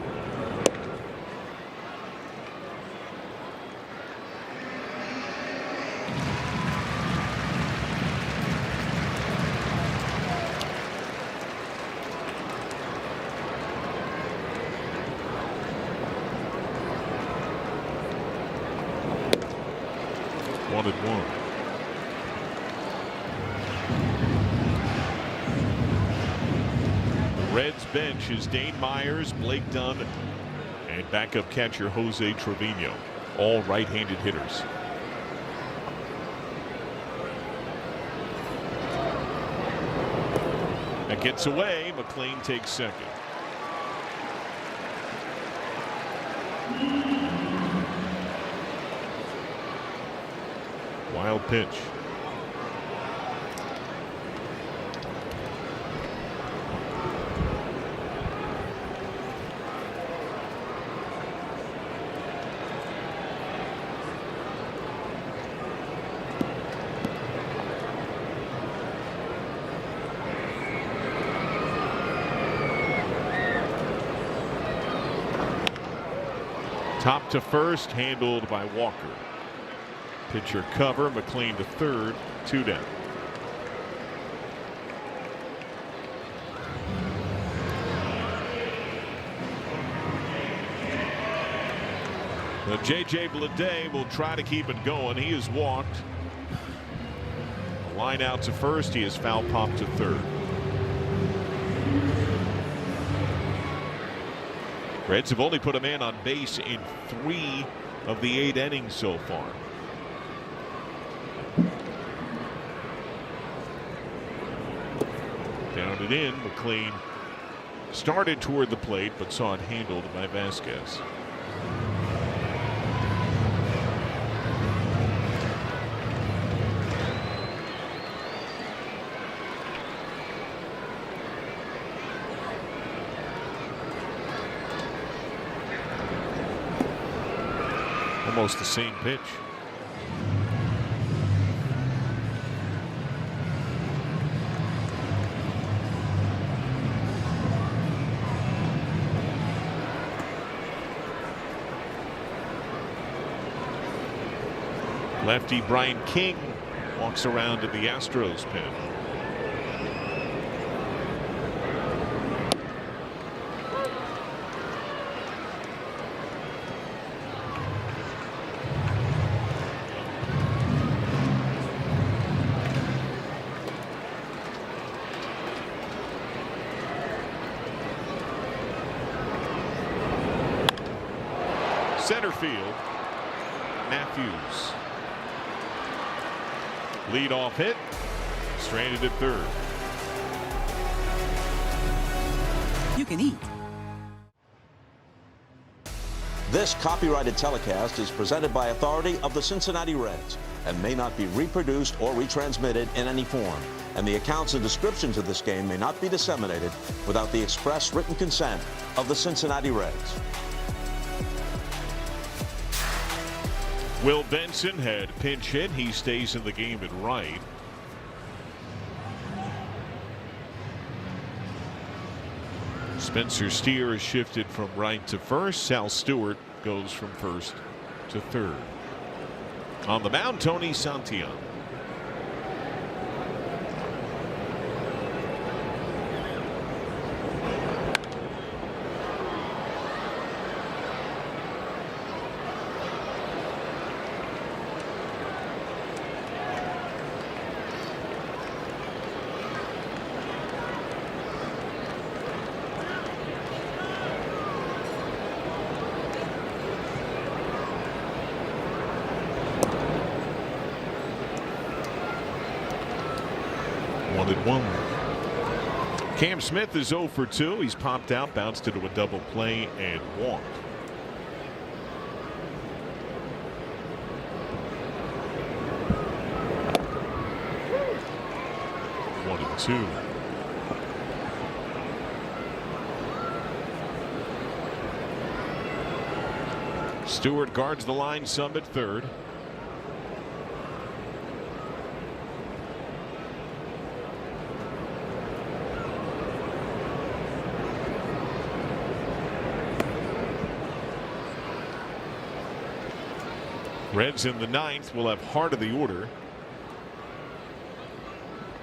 Speaker 2: 1-1. The Reds bench is Dane Myers, Blake Dunn, and backup catcher Jose Trevino, all right-handed hitters. That gets away. McLean takes second. Wild pitch. Top to first, handled by Walker. Pitcher cover, McLean to third, 2 down. Now J.J. Bleday will try to keep it going. He has walked. A line out to first. He has foul popped to third. Reds have only put a man on base in 3 of the 8 innings so far. Down and in. McLean started toward the plate but saw it handled by Vasquez. Almost the same pitch. Lefty Brian King walks around to the Astros pen. Center field, Matthews. Leadoff hit, stranded at third.
Speaker 10: You can eat.
Speaker 1: This copyrighted telecast is presented by authority of the Cincinnati Reds and may not be reproduced or retransmitted in any form. And the accounts and descriptions of this game may not be disseminated without the express written consent of the Cincinnati Reds.
Speaker 2: Will Benson had pinch hit. He stays in the game at right. Spencer Steer is shifted from right to first. Sal Stewart goes from first to third. On the mound, Tony Santillan. Cam Smith is 0 for 2. He's popped out, bounced into a double play, and walked. One and two. Stewart guards the line some at third. Reds in the ninth will have heart of the order.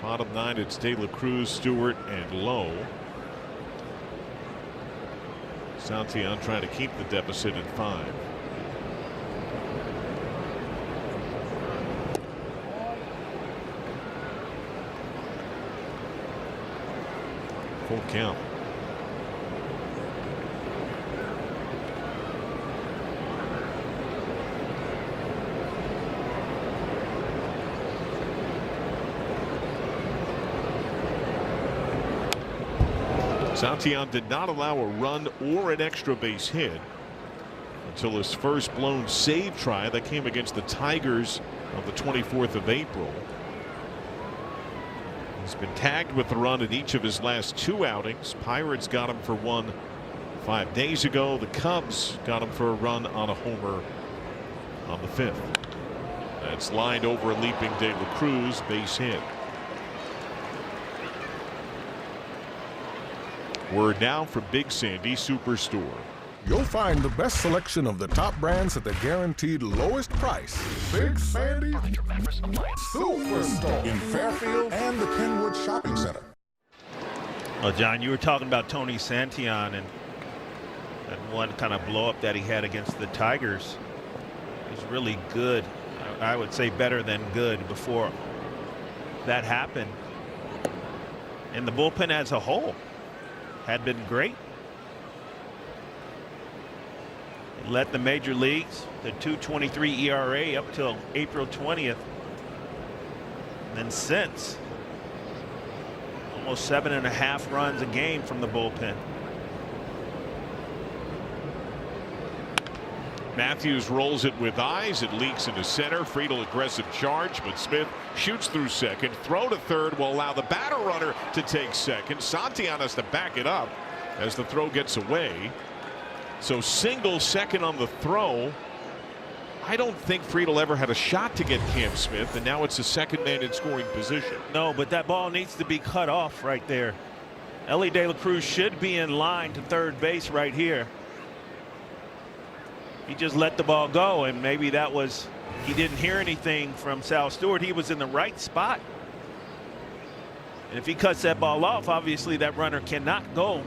Speaker 2: Bottom 9, it's De La Cruz, Stewart, and Lowe. Santillan trying to keep the deficit at 5. Full count. Santillan did not allow a run or an extra base hit until his first blown save try that came against the Tigers on the 24th of April. He's been tagged with the run in each of his last 2 outings. Pirates got him for one 5 days ago. The Cubs got him for a run on a homer on the 5th. That's lined over a leaping De La Cruz, base hit. Word now from Big Sandy Superstore.
Speaker 11: You'll find the best selection of the top brands at the guaranteed lowest price. Big Sandy Superstore in Fairfield and the Kenwood Shopping Center.
Speaker 3: Well, John, you were talking about Tony Santillan and that one kind of blow up that he had against the Tigers. He was really good. I would say better than good before that happened. And the bullpen as a whole had been great. It led the major leagues, the 2.23 ERA up till April 20th. And then since, almost 7.5 runs a game from the bullpen.
Speaker 2: Matthews rolls it with eyes. It leaks into center. Friedel aggressive charge, but Smith shoots through second. Throw to third will allow the batter runner to take second. Santillan has to back it up as the throw gets away. So single second on the throw. I don't think Friedel ever had a shot to get Cam Smith, and now it's a second man in scoring position.
Speaker 3: No, but that ball needs to be cut off right there. Ellie De La Cruz should be in line to third base right here. He just let the ball go, and maybe that was, he didn't hear anything from Sal Stewart. He was in the right spot. And if he cuts that ball off, obviously that runner cannot go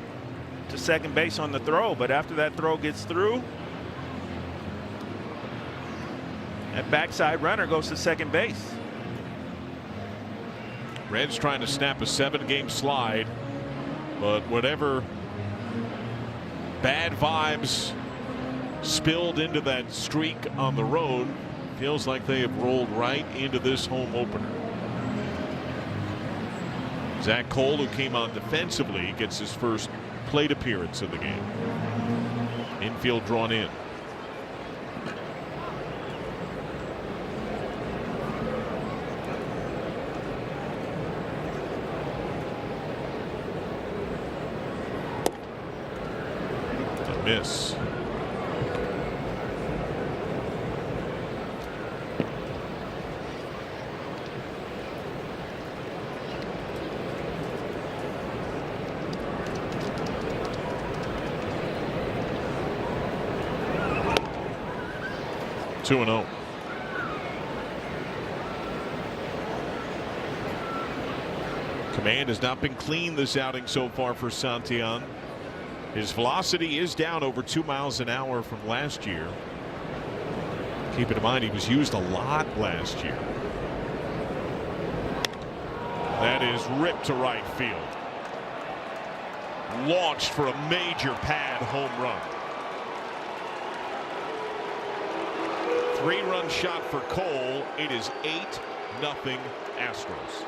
Speaker 3: to second base on the throw. But after that throw gets through, that backside runner goes to second base.
Speaker 2: Reds trying to snap a 7-game slide, but whatever bad vibes spilled into that streak on the road, feels like they have rolled right into this home opener. Zach Cole, who came on defensively, gets his first plate appearance of the game. Infield drawn in. A miss. Two and 0. Command has not been clean this outing so far for Santillan. His velocity is down over 2 miles an hour from last year. Keeping in mind he was used a lot last year. That is ripped to right field. Launched for a major pad home run. 3-run shot for Cole. It is 8-0 Astros.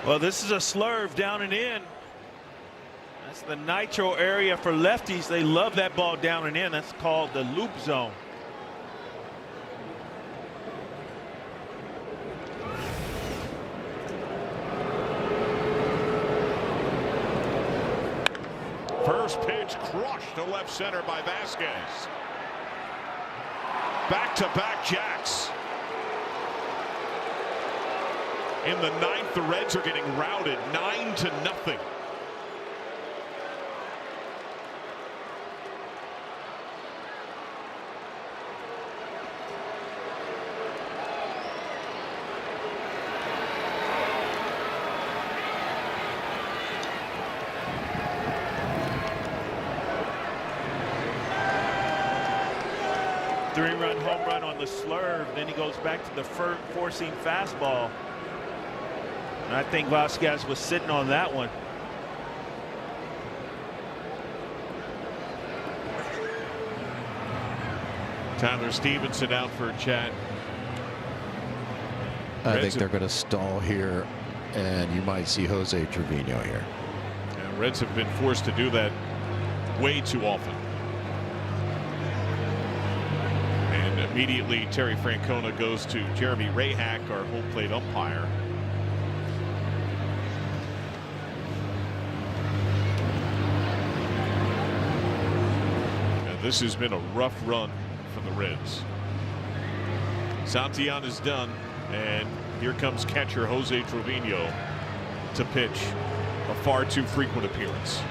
Speaker 3: Well, this is a slurve down and in. That's the nitro area for lefties. They love that ball down and in. That's called the loop zone.
Speaker 2: First pitch crushed to left center by Vasquez. Back-to-back jacks. In the 9th, the Reds are getting routed 9-0.
Speaker 7: 3-run home run on the slurve. Then he goes back to the four-seam fastball. And I think Vasquez was sitting on that one.
Speaker 2: Tyler Stevenson out for a chat.
Speaker 4: I think they're going to stall here, and you might see Jose Trevino here.
Speaker 2: Yeah, Reds have been forced to do that way too often. And immediately Terry Francona goes to Jeremy Rayhack, our home plate umpire. And this has been a rough run for the Reds. Santillan is done, and here comes catcher Jose Trevino to pitch a far too frequent appearance.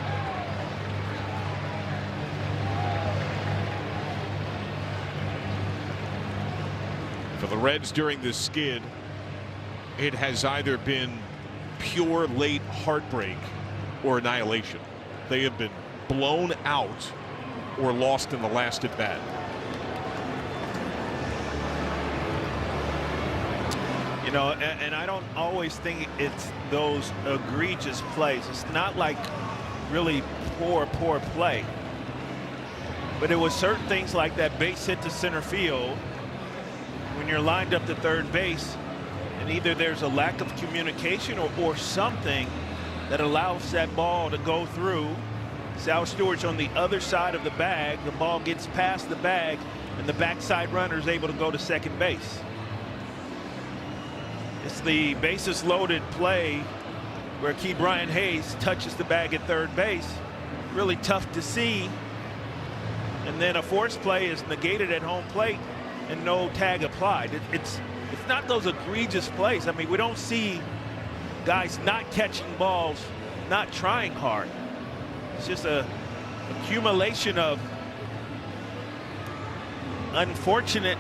Speaker 2: For the Reds during this skid, it has either been pure late heartbreak or annihilation. They have been blown out or lost in the last at bat.
Speaker 7: You know, and I don't always think it's those egregious plays. It's not like really poor play. But it was certain things like that base hit to center field when you're lined up to third base, and either there's a lack of communication or something that allows that ball to go through. Sal Stewart's on the other side of the bag. The ball gets past the bag, and the backside runner is able to go to second base. It's the bases loaded play where Key Brian Hayes touches the bag at third base. Really tough to see. And then a forced play is negated at home plate and no tag applied. It's not those egregious plays. I mean, we don't see guys not catching balls, not trying hard. It's just a accumulation of unfortunate,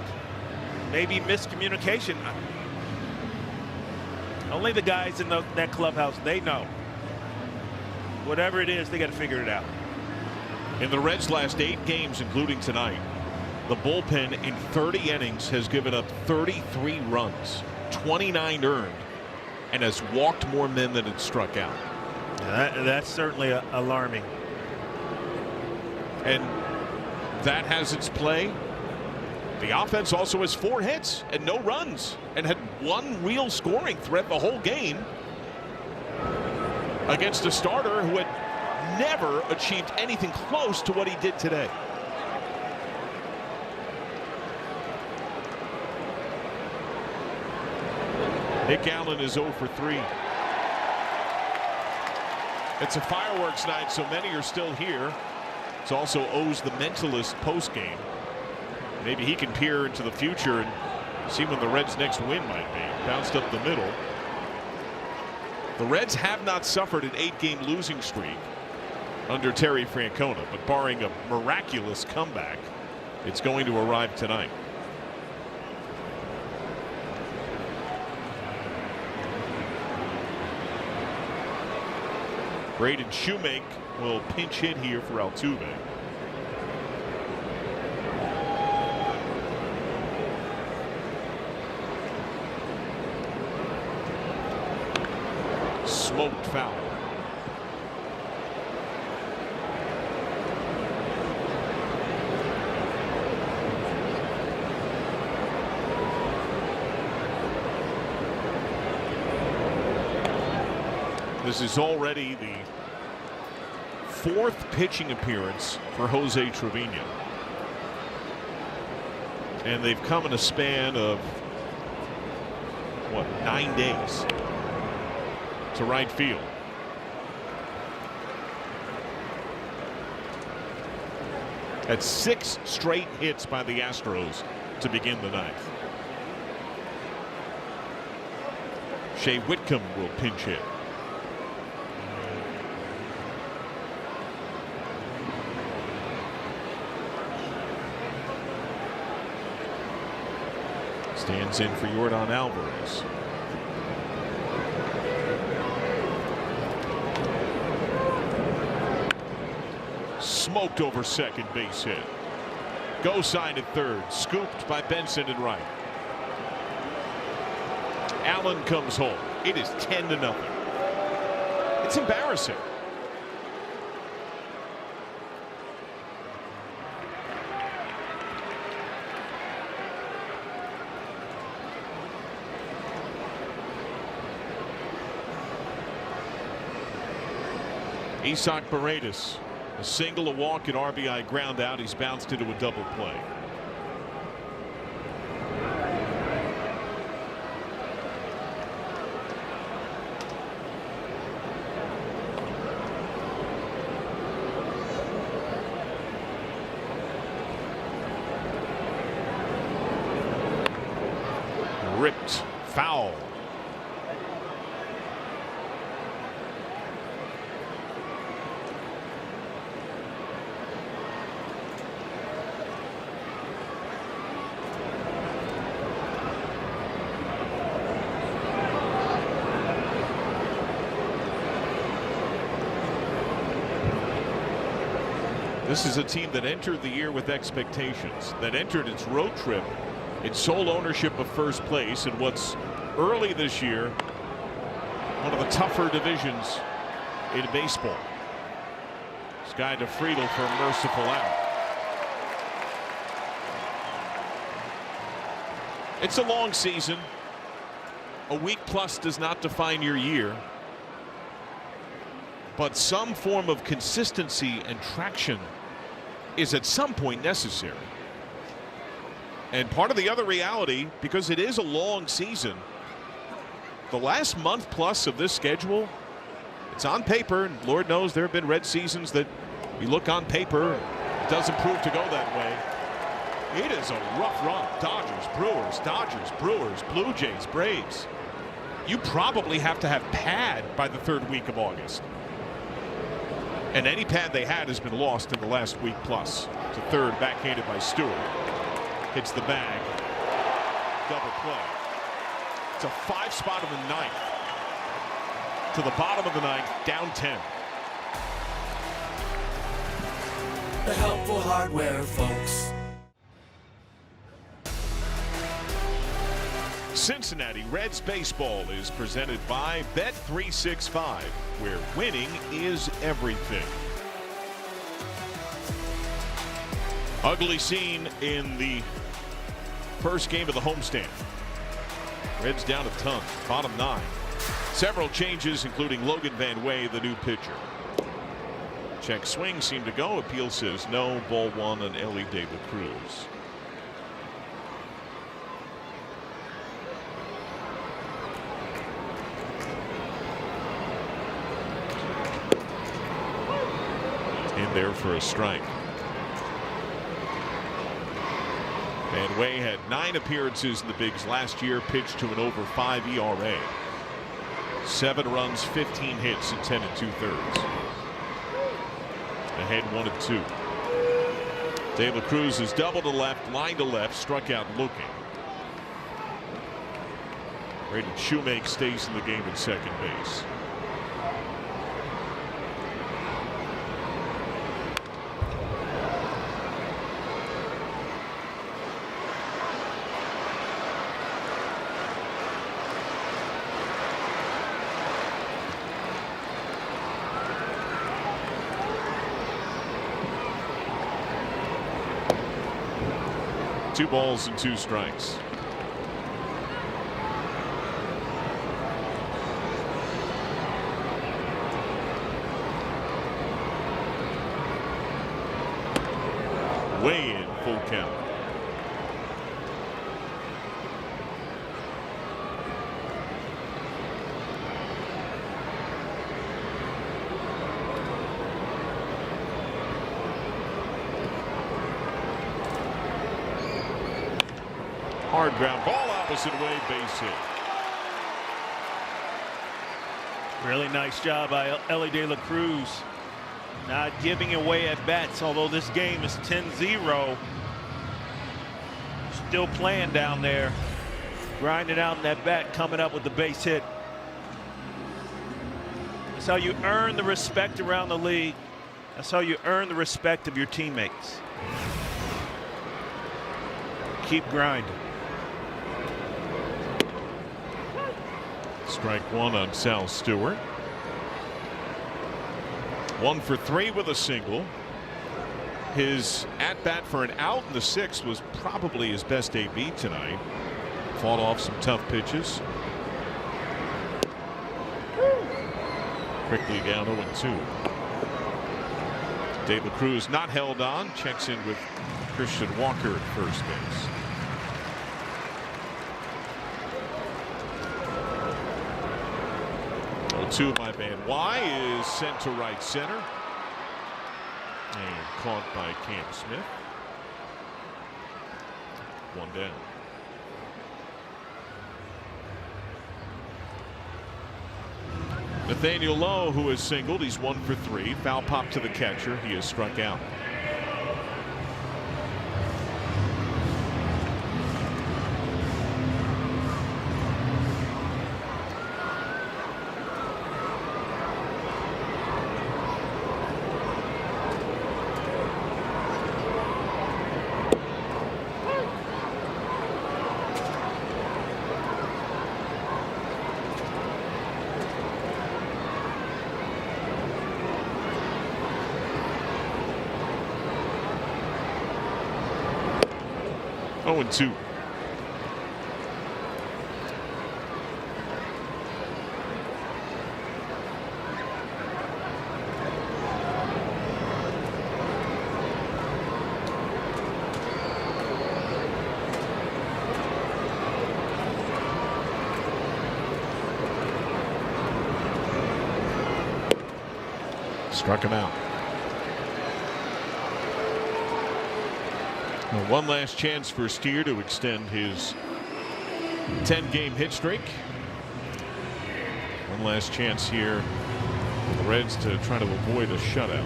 Speaker 7: maybe miscommunication. Only the guys in that clubhouse, they know. Whatever it is, they got to figure it out.
Speaker 2: In the Reds' last 8 games, including tonight, the bullpen in 30 innings has given up 33 runs, 29 earned, and has walked more men than it struck out.
Speaker 7: That's certainly alarming.
Speaker 2: And that has its play. The offense also has 4 hits and no runs, and had 1 real scoring threat the whole game against a starter who had never achieved anything close to what he did today. Nick Allen is 0 for 3. It's a fireworks night, so many are still here. It's also O's the Mentalist postgame. Maybe he can peer into the future and see when the Reds' next win might be. Bounced up the middle. The Reds have not suffered an 8-game losing streak under Terry Francona, but barring a miraculous comeback, it's going to arrive tonight. Braden Shoemake will pinch hit here for Altuve. Smoked foul. This is already the 4th pitching appearance for Jose Trevino. And they've come in a span of, what, 9 days to right field. That's 6 straight hits by the Astros to begin the 9th. Shea Whitcomb will pinch hit. Stands in for Yordan Alvarez. Smoked over second base hit. Go sign at third. Scooped by Benson and right. Allen comes home. It is 10-0. It's embarrassing. Isak Paredes, a single, a walk, an RBI ground out. He's bounced into a double play. Ripped, foul. This is a team that entered the year with expectations, that entered its road trip in sole ownership of first place in what's early this year one of the tougher divisions in baseball. Sky to Friedel for a merciful out. It's a long season. A week plus does not define your year, but some form of consistency and traction is at some point necessary. And part of the other reality, because it is a long season, the last month plus of this schedule, it's on paper, and Lord knows there have been Red seasons that you look on paper, it doesn't prove to go that way. It is a rough run. Dodgers, Brewers, Blue Jays, Braves. You probably have to have pad by the third week of August. And any pad they had has been lost in the last week plus. To third, backhanded by Stewart. Hits the bag. Double play. It's a 5-spot in the ninth. To the bottom of the ninth, down 10.
Speaker 15: The helpful hardware, folks.
Speaker 2: Cincinnati Reds baseball is presented by Bet365, where winning is everything. Ugly scene in the first game of the homestand. Reds down a ton, bottom 9. Several changes, including Logan Van Way, the new pitcher. Check swing seemed to go. Appeal says no. Ball 1 on Ellie De La Cruz. In there for a strike. Van Way had 9 appearances in the bigs last year, pitched to an over 5 ERA. 7 runs, 15 hits, and 10 2/3. Ahead 1-2. De La Cruz is double to left, line to left, struck out looking. Braden Shoemake stays in the game at second base. Two balls and 2 strikes. Way in, full count. Hard ground ball, opposite way, base hit.
Speaker 7: Really nice job by Ellie De La Cruz. Not giving away at bats, although this game is 10-0. Still playing down there. Grinding out in that bat, coming up with the base hit. That's how you earn the respect around the league. That's how you earn the respect of your teammates. keep grinding.
Speaker 2: Strike one on Sal Stewart. 1 for 3 with a single. His at-bat for an out in the 6th was probably his best AB tonight. Fought off some tough pitches. Quickly down 0-2. De La Cruz not held on. Checks in with Christian Walker at first base. Two, my man. Y is sent to right center and caught by Cam Smith. 1 down. Nathaniel Lowe, who has singled, he's 1 for 3. Foul pop to the catcher. He is struck out. Oh, and 2. Struck him out. One last chance for Steer to extend his 10-game hit streak. One last chance here for the Reds to try to avoid a shutout.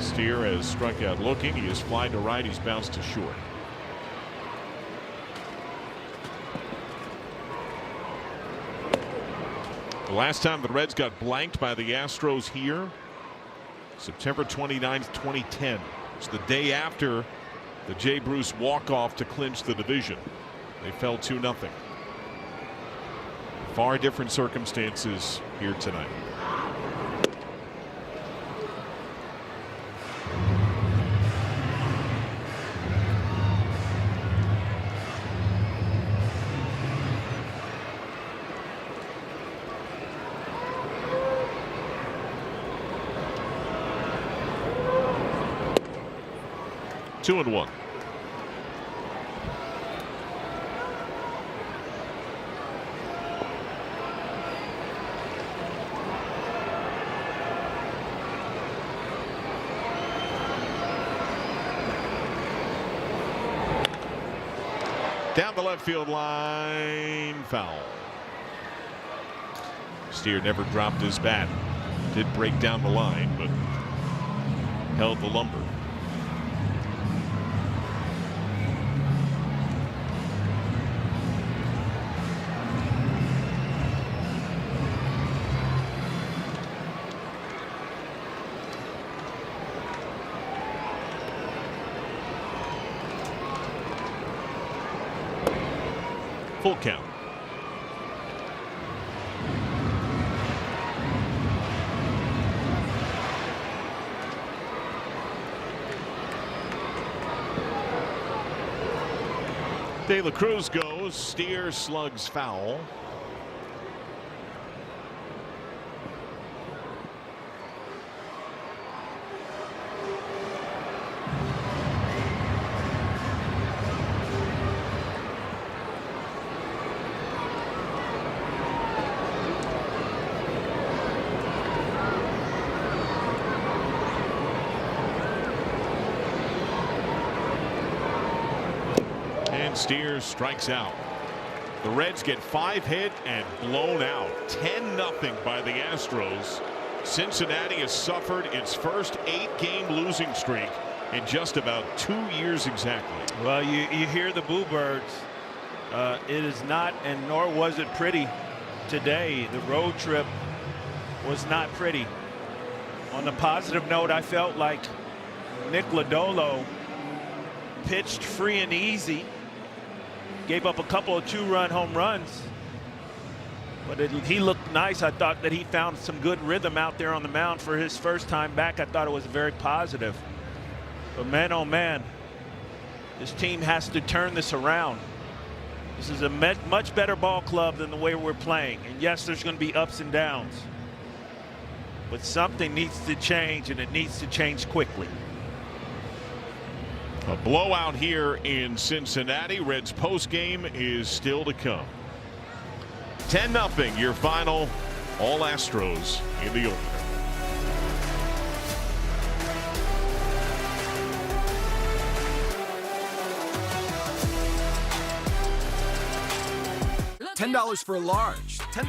Speaker 2: Steer has struck out looking. He has flied to right. He's bounced to short. The last time the Reds got blanked by the Astros here, September 29th, 2010. It's the day after the Jay Bruce walk-off to clinch the division. They fell 2-0. Far different circumstances here tonight. Two and 1. Down the left field line, foul. Steer never dropped his bat. Did break down the line, but held the lumber. Full count. De La Cruz goes. Steer slugs foul. Steer strikes out. The Reds get 5 hit and blown out. 10-0 by the Astros. Cincinnati has suffered its first 8-game losing streak in just about 2 years exactly.
Speaker 7: Well, you hear the boo birds. It is not, and nor was it pretty today. The road trip was not pretty. On the positive note, I felt like Nick Lodolo pitched free and easy. Gave up a couple of 2-run home runs. But he looked nice. I thought that he found some good rhythm out there on the mound for his first time back. I thought it was very positive. But man, oh man, this team has to turn this around. This is a much better ball club than the way we're playing. And yes, there's going to be ups and downs. But something needs to change, and it needs to change quickly.
Speaker 2: A blowout here in Cincinnati. Reds postgame is still to come. 10-0 your final. All Astros in the opener.
Speaker 14: $10 for a large. $10